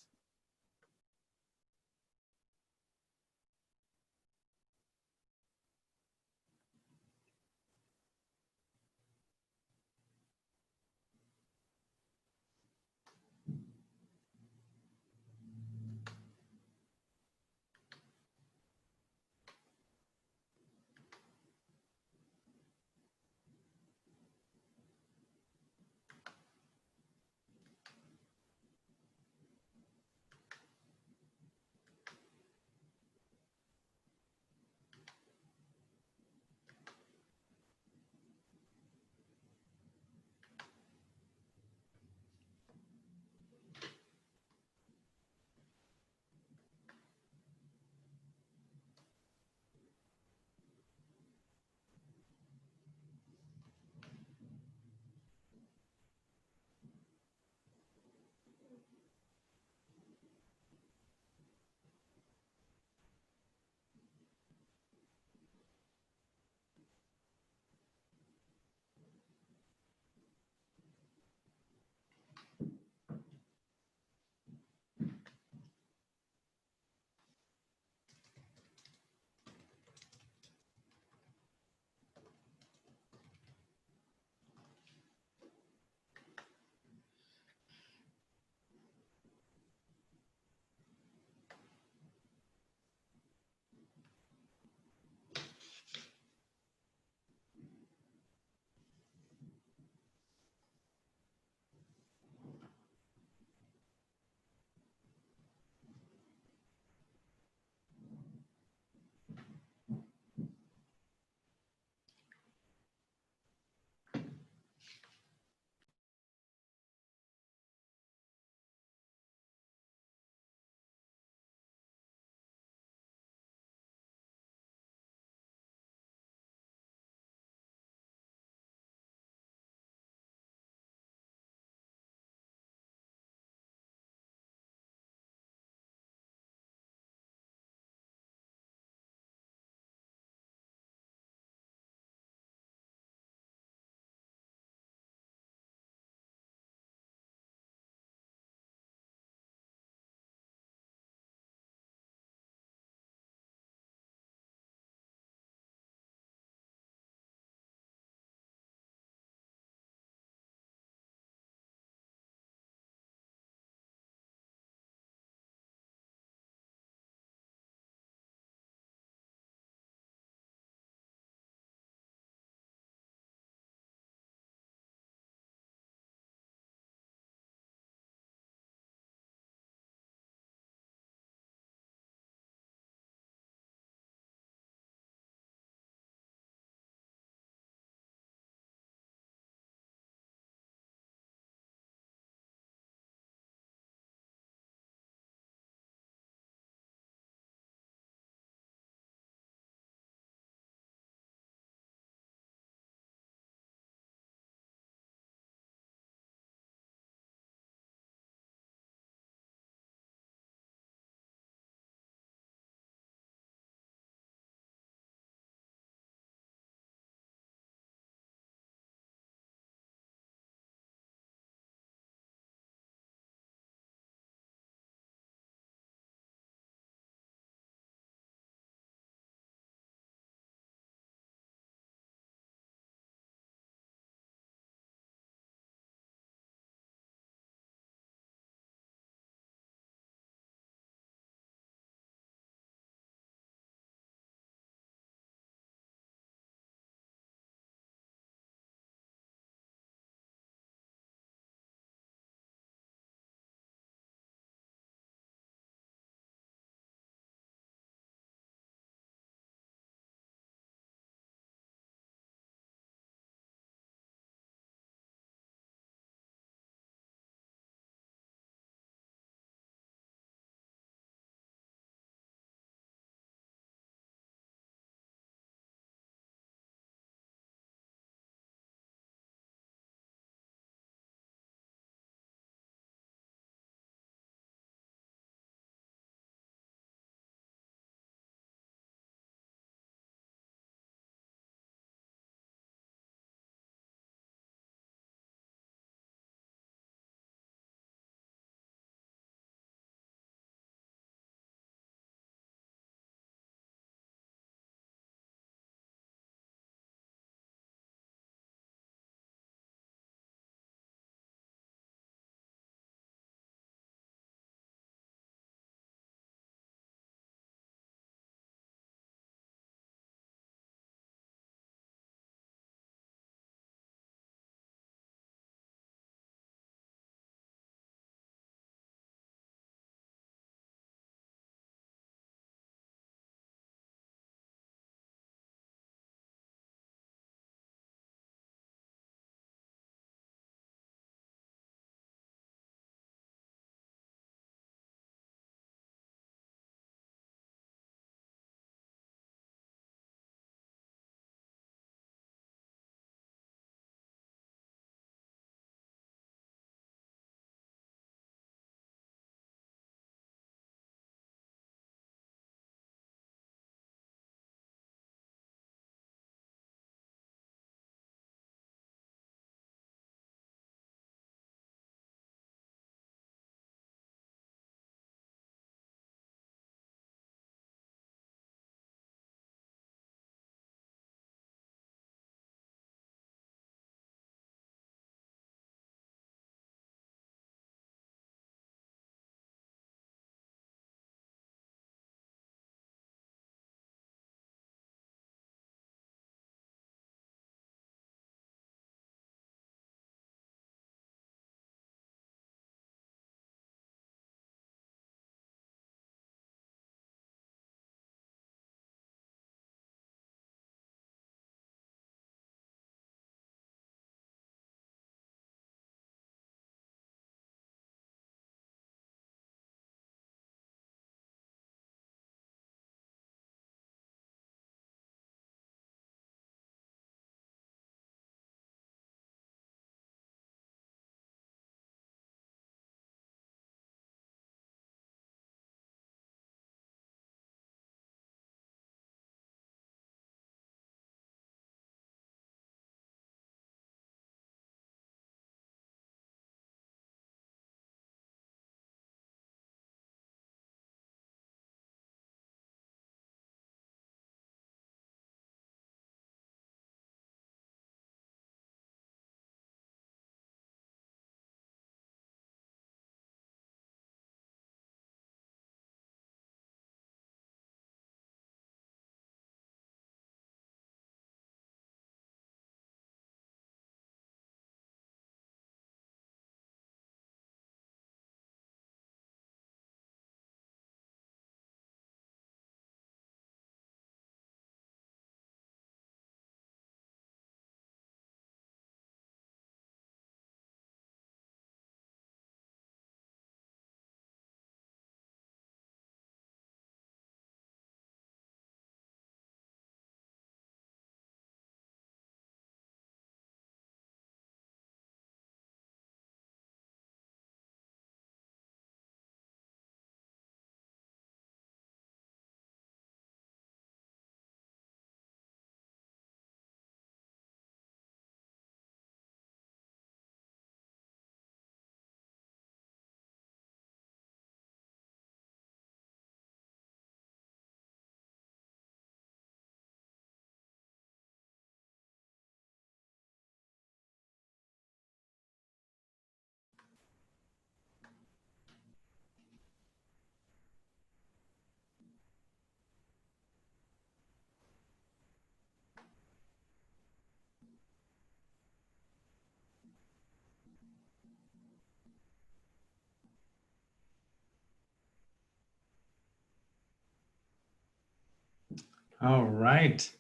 All right.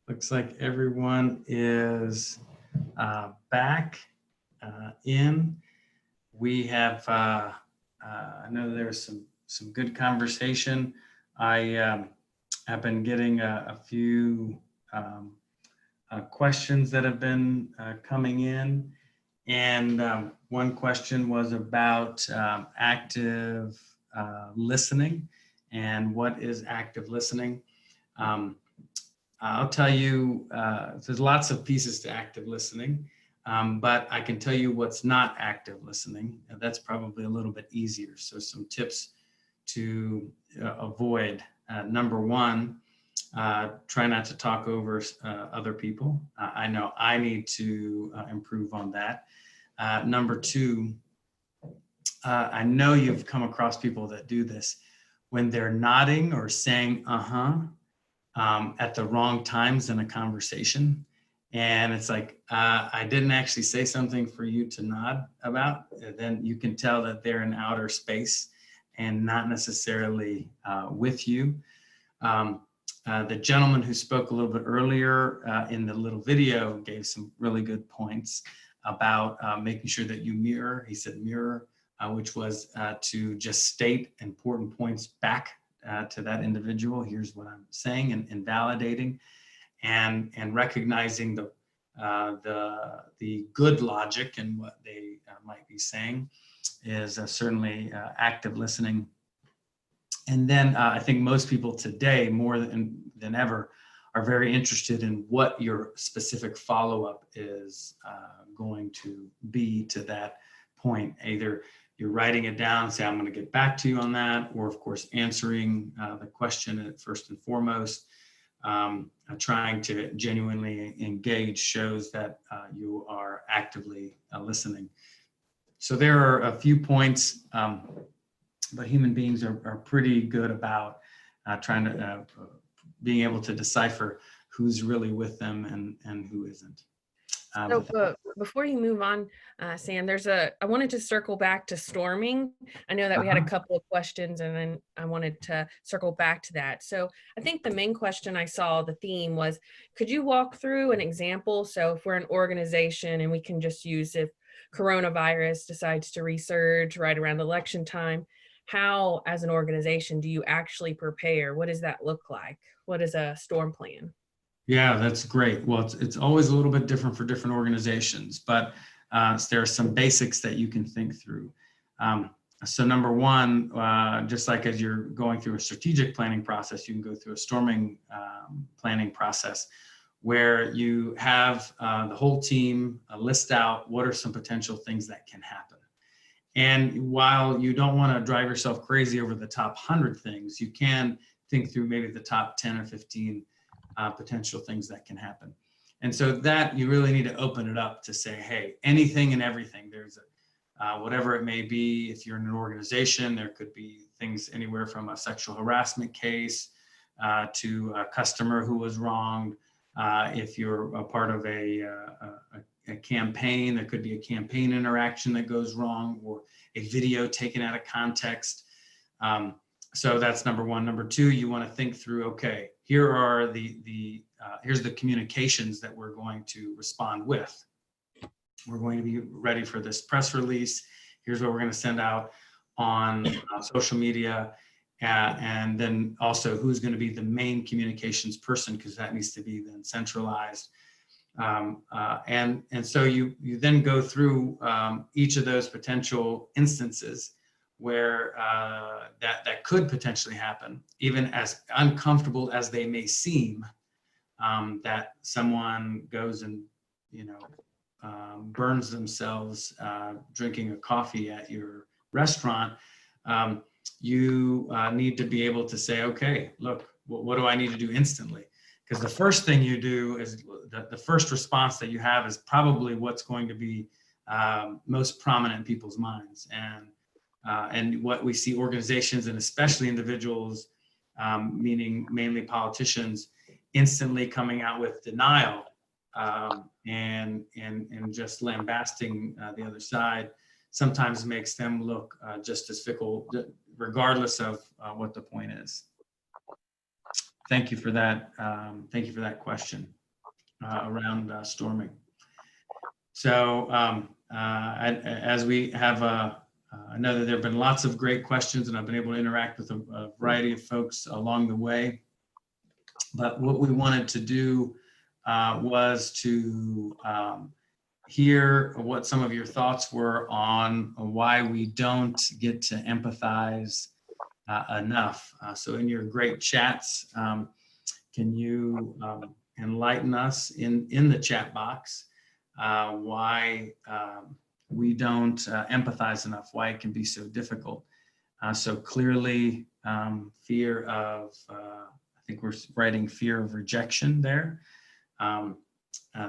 Looks like everyone is back in. We have, I know there was some good conversation. I have been getting a few questions that have been coming in. And one question was about active listening and what is active listening. I'll tell you, there's lots of pieces to active listening, but I can tell you what's not active listening. And that's probably a little bit easier. So some tips to avoid. Number one, try not to talk over other people. I know I need to improve on that. Number two, I know you've come across people that do this when they're nodding or saying at the wrong times in a conversation. And it's like, I didn't actually say something for you to nod about. Then you can tell that they're in outer space and not necessarily with you. The gentleman who spoke a little bit earlier in the little video gave some really good points about making sure that you mirror. He said mirror, which was to just state important points back to that individual. Here's what I'm saying, and validating, and recognizing the good logic and what they might be saying is certainly active listening. And then I think most people today, more than ever, are very interested in what your specific follow-up is going to be to that point. Either you're writing it down, say, I'm going to get back to you on that, or of course, answering the question first and foremost. Trying to genuinely engage shows that you are actively listening. So there are a few points, but human beings are pretty good about trying to being able to decipher who's really with them and who isn't. So before you move on, Sam, I wanted to circle back to storming. I know that we had a couple of questions, and then I wanted to circle back to that. So I think the main question I saw, the theme was, could you walk through an example? So if we're an organization, and we can just use if coronavirus decides to resurge right around election time, how as an organization do you actually prepare? What does that look like? What is a storm plan? Yeah, that's great. Well, it's always a little bit different for different organizations, but there are some basics that you can think through. So number one, just like as you're going through a strategic planning process, you can go through a storming planning process where you have the whole team list out what are some potential things that can happen. And while you don't want to drive yourself crazy over the top 100 things, you can think through maybe the top 10 or 15 potential things that can happen. And so that you really need to open it up to say, hey, anything and everything. There's whatever it may be. If you're in an organization, there could be things anywhere from a sexual harassment case to a customer who was wronged. If you're a part of a campaign, there could be a campaign interaction that goes wrong, or a video taken out of context. So that's number one. Number two, you want to think through, okay, here are here's the communications that we're going to respond with. We're going to be ready for this press release. Here's what we're going to send out on social media. And then also who's going to be the main communications person, because that needs to be then centralized. And so you then go through each of those potential instances where that could potentially happen, even as uncomfortable as they may seem, that someone goes and, burns themselves drinking a coffee at your restaurant. You need to be able to say, okay, look, what do I need to do instantly? Because the first thing you do is the first response that you have is probably what's going to be most prominent in people's minds. And what we see organizations and especially individuals, meaning mainly politicians, instantly coming out with denial and just lambasting the other side sometimes makes them look just as fickle, regardless of what the point is. thank you for that. Thank you for that question around storming. So as we have, I know that there have been lots of great questions, and I've been able to interact with a variety of folks along the way. But what we wanted to do was to hear what some of your thoughts were on why we don't get to empathize enough. So in your great chats, can you enlighten us in the chat box why we don't empathize enough, why it can be so difficult? So clearly fear of, I think we're writing fear of rejection there.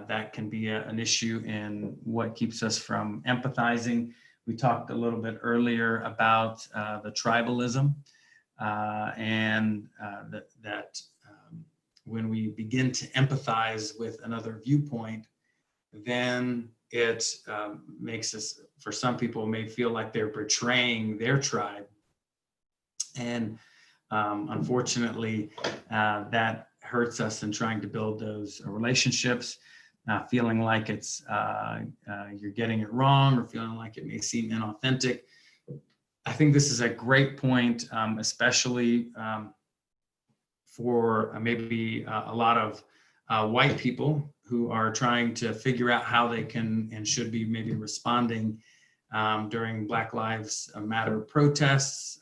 That can be an issue in what keeps us from empathizing. We talked a little bit earlier about the tribalism and that when we begin to empathize with another viewpoint, then it makes us, for some people, may feel like they're betraying their tribe. And unfortunately, that hurts us in trying to build those relationships, feeling like it's you're getting it wrong, or feeling like it may seem inauthentic. I think this is a great point, especially for maybe a lot of white people who are trying to figure out how they can and should be maybe responding during Black Lives Matter protests,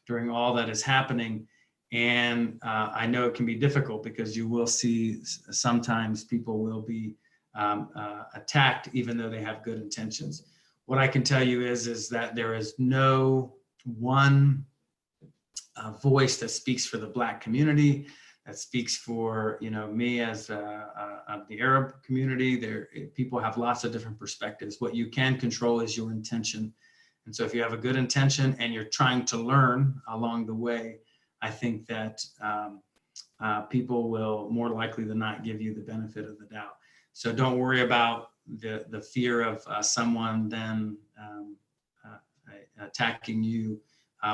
during all that is happening. And I know it can be difficult because you will see sometimes people will be attacked even though they have good intentions. What I can tell you is that there is no one voice that speaks for the Black community, that speaks for, you know, me as the Arab community. People have lots of different perspectives. What you can control is your intention. And so if you have a good intention and you're trying to learn along the way, I think that people will more likely than not give you the benefit of the doubt. So don't worry about the fear of someone then attacking you.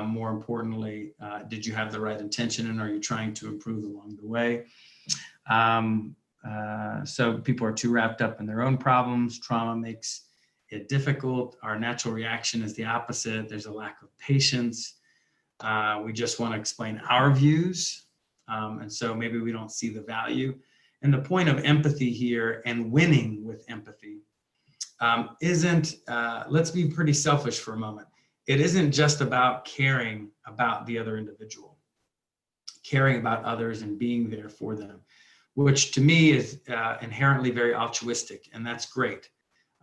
More importantly, did you have the right intention, and are you trying to improve along the way? So people are too wrapped up in their own problems. Trauma makes it difficult. Our natural reaction is the opposite. There's a lack of patience. We just want to explain our views. And so maybe we don't see the value. And the point of empathy here, and winning with empathy, isn't, let's be pretty selfish for a moment. It isn't just about caring about the other individual, caring about others and being there for them, which to me is inherently very altruistic, and that's great.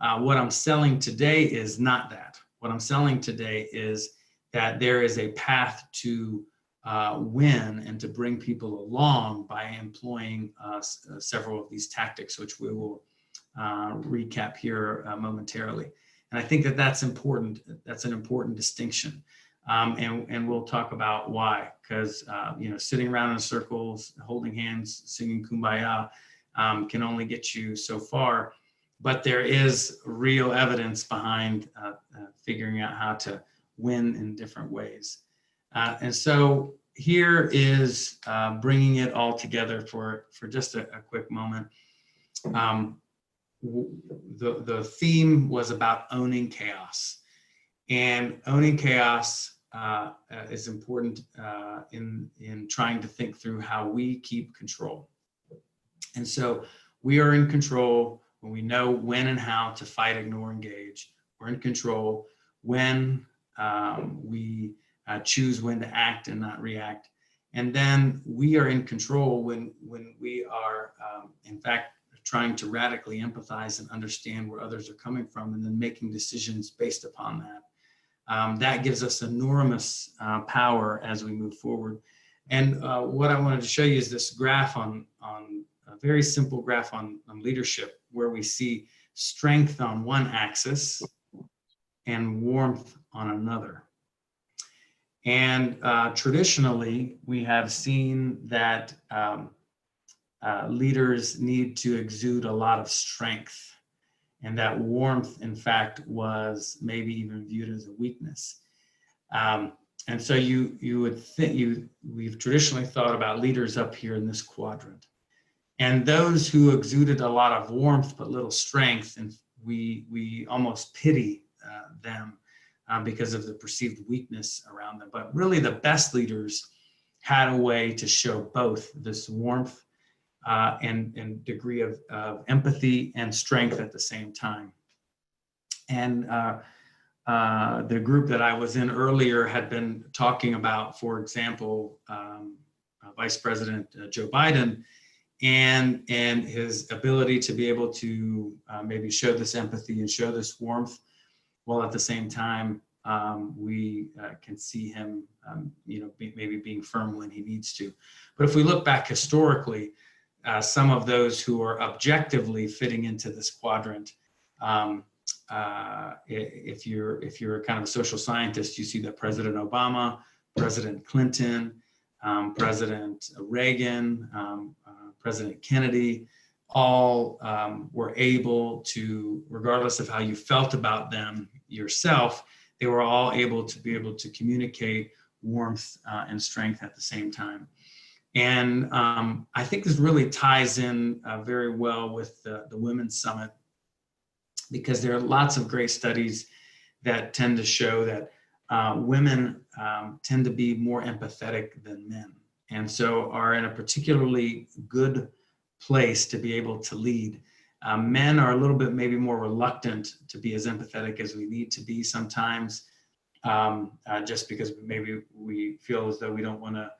What I'm selling today is not that. What I'm selling today is that there is a path to win and to bring people along by employing several of these tactics, which we will recap here momentarily. And I think that that's important. That's an important distinction. And we'll talk about why, because you know, sitting around in circles, holding hands, singing Kumbaya can only get you so far. But there is real evidence behind figuring out how to win in different ways. And so here is bringing it all together for just a quick moment. The theme was about owning chaos, and owning chaos is important in trying to think through how we keep control. And so we are in control when we know when and how to fight, ignore, engage. We're in control when we choose when to act and not react. And then we are in control when we are, in fact, trying to radically empathize and understand where others are coming from, and then making decisions based upon that. That gives us enormous power as we move forward. And what I wanted to show you is this graph on a very simple graph on leadership, where we see strength on one axis and warmth on another. And traditionally, we have seen that leaders need to exude a lot of strength, and that warmth, in fact, was maybe even viewed as a weakness. And so you would think we've traditionally thought about leaders up here in this quadrant, and those who exuded a lot of warmth but little strength, and we almost pity them because of the perceived weakness around them. But really, the best leaders had a way to show both this warmth and degree of empathy and strength at the same time. And the group that I was in earlier had been talking about, for example, Vice President Joe Biden and his ability to be able to maybe show this empathy and show this warmth, while at the same time we can see him, maybe being firm when he needs to. But if we look back historically, some of those who are objectively fitting into this quadrant, if you're kind of a social scientist, you see that President Obama, President Clinton, President Reagan, President Kennedy, all were able to, regardless of how you felt about them yourself, they were all able to communicate warmth and strength at the same time. And I think this really ties in very well with the Women's Summit, because there are lots of great studies that tend to show that women tend to be more empathetic than men, and so are in a particularly good place to be able to lead. Men are a little bit maybe more reluctant to be as empathetic as we need to be sometimes, just because maybe we feel as though we don't want to,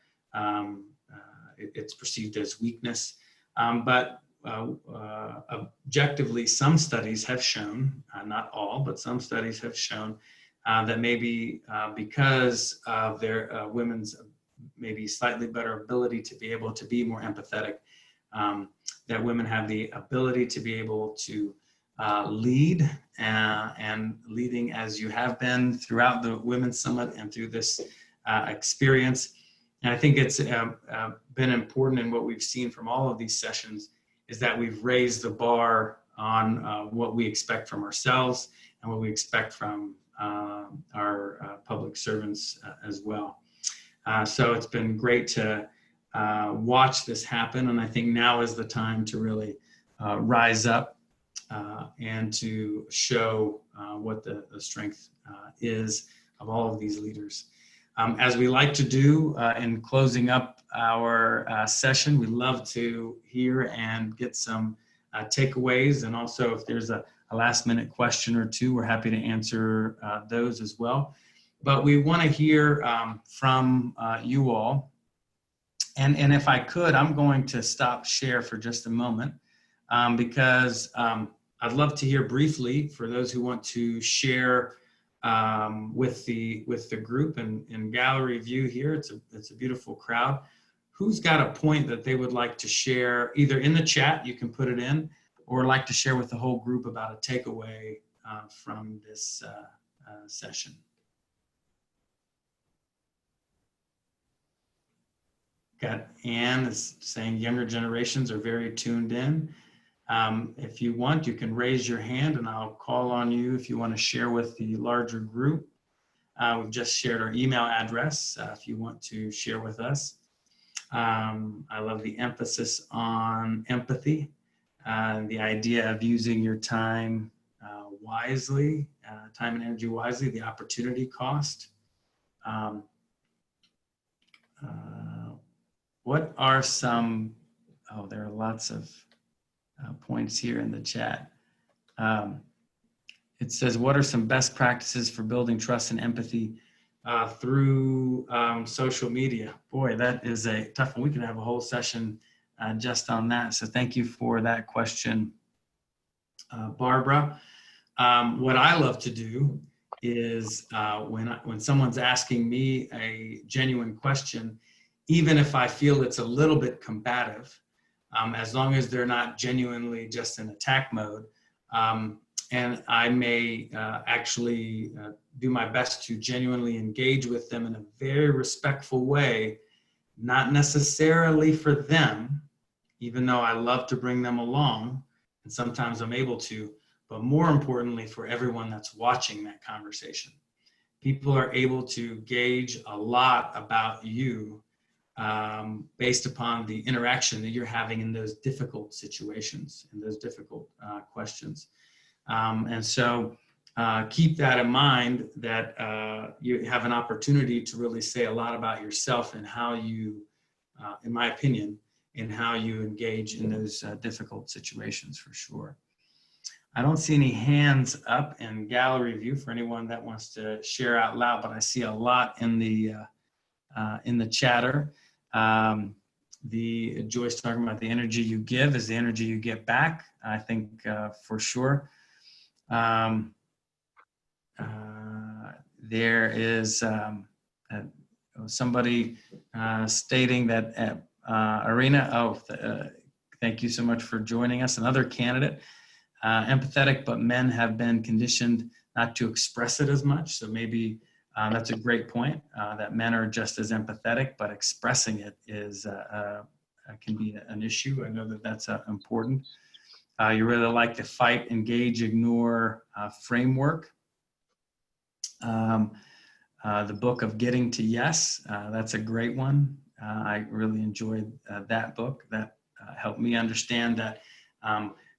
it's perceived as weakness. But objectively, some studies have shown, not all, but some studies have shown that maybe because of their women's maybe slightly better ability to be able to be more empathetic, that women have the ability to be able to lead, and leading as you have been throughout the Women's Summit and through this experience. And I think it's been important, in what we've seen from all of these sessions is that we've raised the bar on what we expect from ourselves and what we expect from our public servants as well. So it's been great to watch this happen, and I think now is the time to really rise up and to show what the strength is of all of these leaders. As we like to do in closing up our session, we love to hear and get some takeaways, and also if there's a last minute question or two, we're happy to answer those as well. But we want to hear from you all. And if I could, I'm going to stop share for just a moment because I'd love to hear briefly, for those who want to share with the group and gallery view here. It's a beautiful crowd. Who's got a point that they would like to share, either in the chat, you can put it in, or like to share with the whole group about a takeaway from this session? Got Anne is saying younger generations are very tuned in. If you want, you can raise your hand and I'll call on you if you want to share with the larger group. We've just shared our email address if you want to share with us. I love the emphasis on empathy, the idea of using your time wisely, time and energy wisely, the opportunity cost. What are some, there are lots of points here in the chat. It says, what are some best practices for building trust and empathy through social media? Boy, that is a tough one. We could have a whole session just on that. So thank you for that question, Barbara. What I love to do is when someone's asking me a genuine question, even if I feel it's a little bit combative, as long as they're not genuinely just in attack mode, and I may actually do my best to genuinely engage with them in a very respectful way, not necessarily for them, even though I love to bring them along, and sometimes I'm able to, but more importantly for everyone that's watching that conversation. people are able to gauge a lot about you based upon the interaction that you're having in those difficult situations, in those difficult questions. And so keep that in mind, that you have an opportunity to really say a lot about yourself and how you, in my opinion, in how you engage in those difficult situations, for sure. I don't see any hands up in gallery view for anyone that wants to share out loud, but I see a lot in the chatter. The Joyce talking about the energy you give is the energy you get back, I think, for sure. There is somebody stating that Arena, thank you so much for joining us. Another candidate, empathetic, but men have been conditioned not to express it as much. So maybe that's a great point, that men are just as empathetic, but expressing it is can be an issue. I know that that's important. You really like the fight, engage, ignore framework. The book of Getting to Yes, that's a great one. I really enjoyed that book. That helped me understand that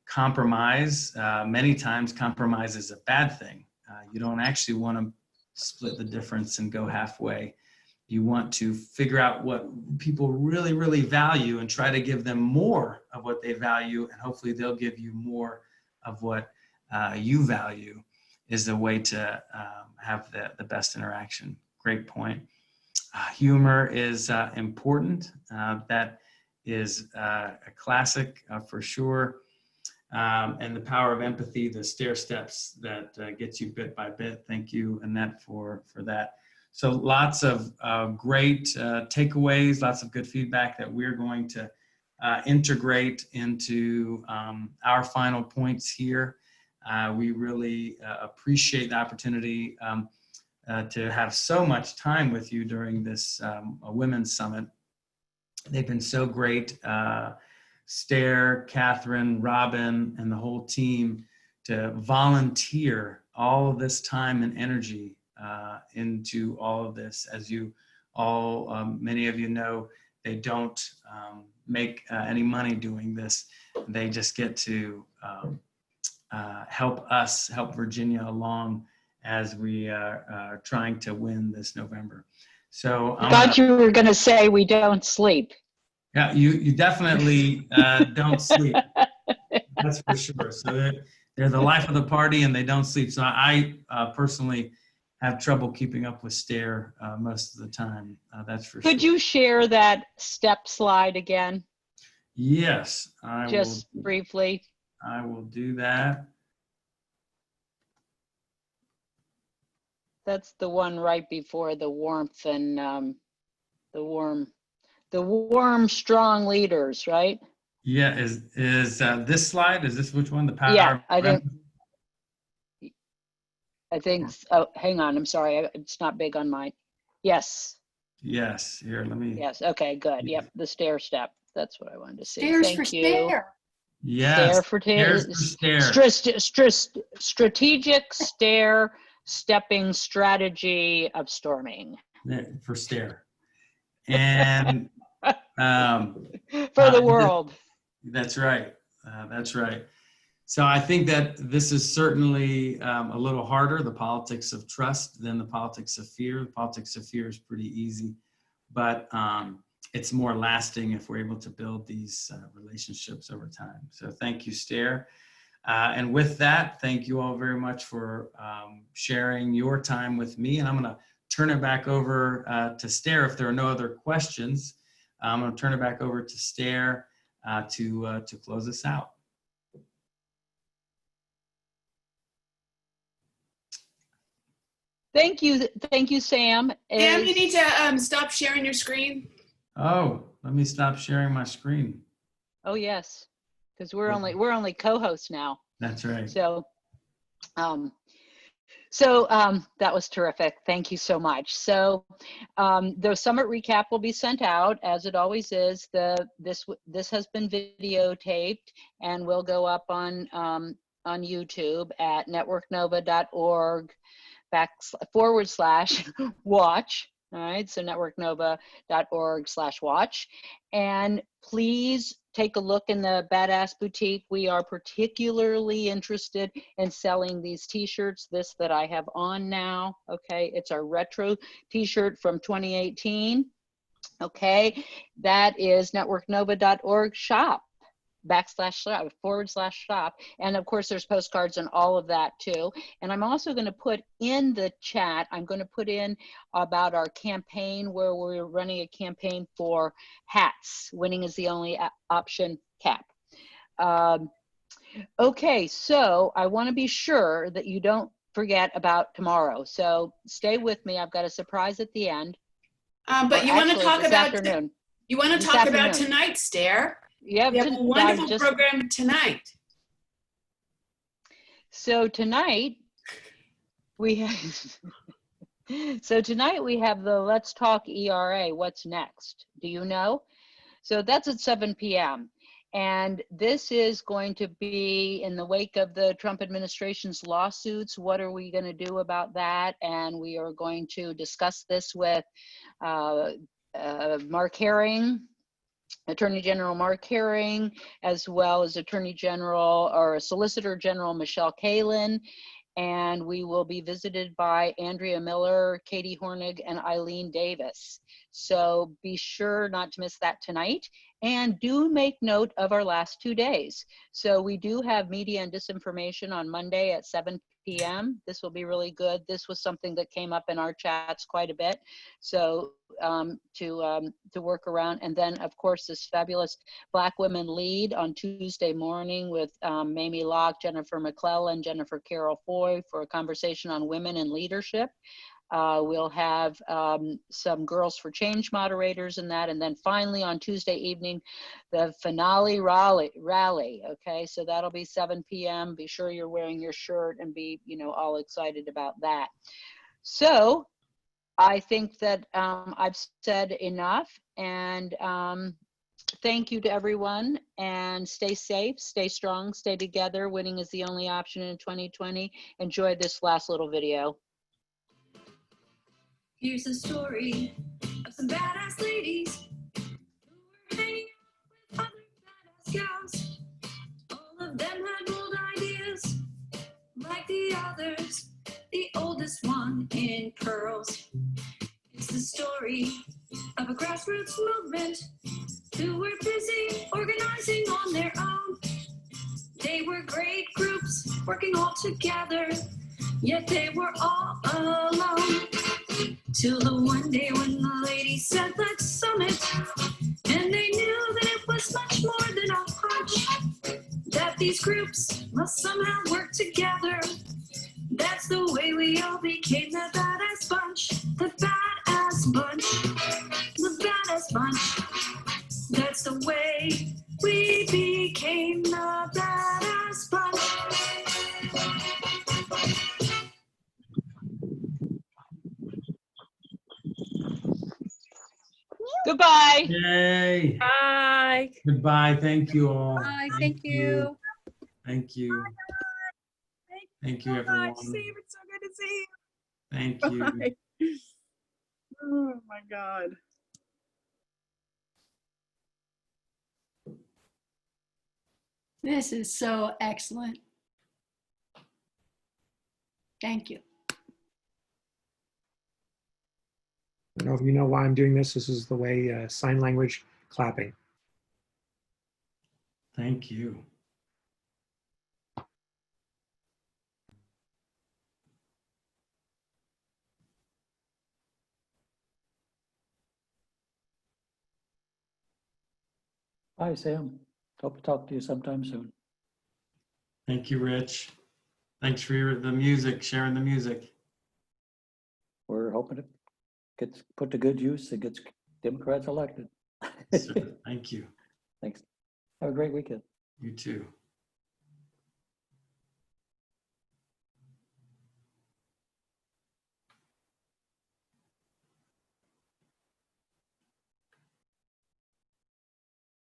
compromise, many times compromise is a bad thing. You don't actually want to split the difference and go halfway. You want to figure out what people really, really value and try to give them more of what they value, and hopefully they'll give you more of what you value, is the way to have the best interaction. Great point. Humor is important. That is a classic for sure. And the power of empathy, the stair steps that gets you bit by bit. Thank you, Annette, for that. So lots of great takeaways, lots of good feedback that we're going to integrate into our final points here. We really appreciate the opportunity to have so much time with you during this Women's Summit. They've been so great. Stair, Catherine, Robin, and the whole team to volunteer all of this time and energy into all of this. As you all, many of you know, they don't make any money doing this. They just get to help us, help Virginia along as we are trying to win this November. So I thought you were going to say we don't sleep. Yeah, you definitely don't sleep. That's for sure. So they're the life of the party, and they don't sleep. So I personally have trouble keeping up with Stair most of the time. That's for sure. Could you share that step slide again? Yes, just briefly. I will do that. That's the one right before the warmth and the warm, strong leaders, right? Yeah, is this slide? Is this which one? The power? Yeah, I think. Oh, hang on. I'm sorry. It's not big on mine. Yes. Yes. Here, let me. Yes. Okay. Good. Yep. The stair step. That's what I wanted to see. Stairs Thank for you. stair. Yes. Strategic stair stepping strategy of storming. For Stair. And for the world. That's right. That's right. So I think that this is certainly a little harder, the politics of trust, than the politics of fear. The politics of fear is pretty easy, but it's more lasting if we're able to build these relationships over time. So thank you, Stair. And with that, thank you all very much for sharing your time with me. And I'm going to turn it back over to Stair if there are no other questions. I'm going to turn it back over to Stair to close us out. Thank you, Sam. Sam, you need to stop sharing your screen. Oh, let me stop sharing my screen. Oh yes, because we're only co-hosts now. That's right. So, that was terrific. Thank you so much. So, the summit recap will be sent out as it always is. This has been videotaped and will go up on YouTube at networknova.org/. /watch. All right, so networknova.org/watch. And please take a look in the Badass Boutique. We are particularly interested in selling these t-shirts, this that I have on now. Okay, it's our retro t-shirt from 2018. Okay, that is networknova.org/shop. /shop. And of course, there's postcards and all of that too. And I'm also going to put in the chat, I'm going to put in about our campaign where we're running a campaign for hats. Winning is the only option cap. Okay, so I want to be sure that you don't forget about tomorrow. So stay with me. I've got a surprise at the end. But you want to talk this about afternoon. You want to This talk about afternoon. tonight's Dare? Yep, We have a wonderful program tonight. So tonight we have the Let's Talk ERA. What's next? Do you know? So that's at 7 p.m. And this is going to be in the wake of the Trump administration's lawsuits. What are we going to do about that? And we are going to discuss this with Mark Herring, Attorney General Mark Herring, as well as Attorney General or Solicitor General Michelle Kalin. And we will be visited by Andrea Miller, Katie Hornig, and Eileen Davis. So be sure not to miss that tonight. And do make note of our last 2 days. So we do have media and disinformation on Monday at 7 p.m. This will be really good. This was something that came up in our chats quite a bit. So to work around. And then of course, this fabulous Black Women Lead on Tuesday morning with Mamie Locke, Jennifer McClellan, Jennifer Carroll Foy for a conversation on women in leadership. We'll have some Girls for Change moderators in that. And then finally on Tuesday evening, the finale rally. Okay, so that'll be 7 p.m. Be sure you're wearing your shirt and be, all excited about that. So I think that I've said enough, and thank you to everyone, and stay safe, stay strong, stay together. Winning is the only option in 2020. Enjoy this last little video. Here's a story of some badass ladies who were hanging out with other badass gals. All of them had bold ideas, like the others, the oldest one in pearls. It's the story of a grassroots movement who were busy organizing on their own. They were great groups working all together, yet they were all alone. Till the one day when the ladies said, let's summit, and they knew that it was much more than a hunch, that these groups must somehow work together. That's the way we all became the badass bunch, the badass bunch, the badass bunch. That's the way we became the badass bunch. Goodbye. Yay. Bye. Goodbye. Thank you all. Bye. Thank you. Thank you. Thank you, everyone. Steve, it's so good to see you. Thank you. Bye. Oh my God. This is so excellent. Thank you. I don't know if you know why I'm doing this. This is the way sign language clapping. Thank you. Hi, Sam. Hope to talk to you sometime soon. Thank you, Rich. Thanks for the music, sharing the music. We're hoping it gets put to good use. It gets Democrats elected. Sure. Thank you. Thanks. Have a great weekend. You too.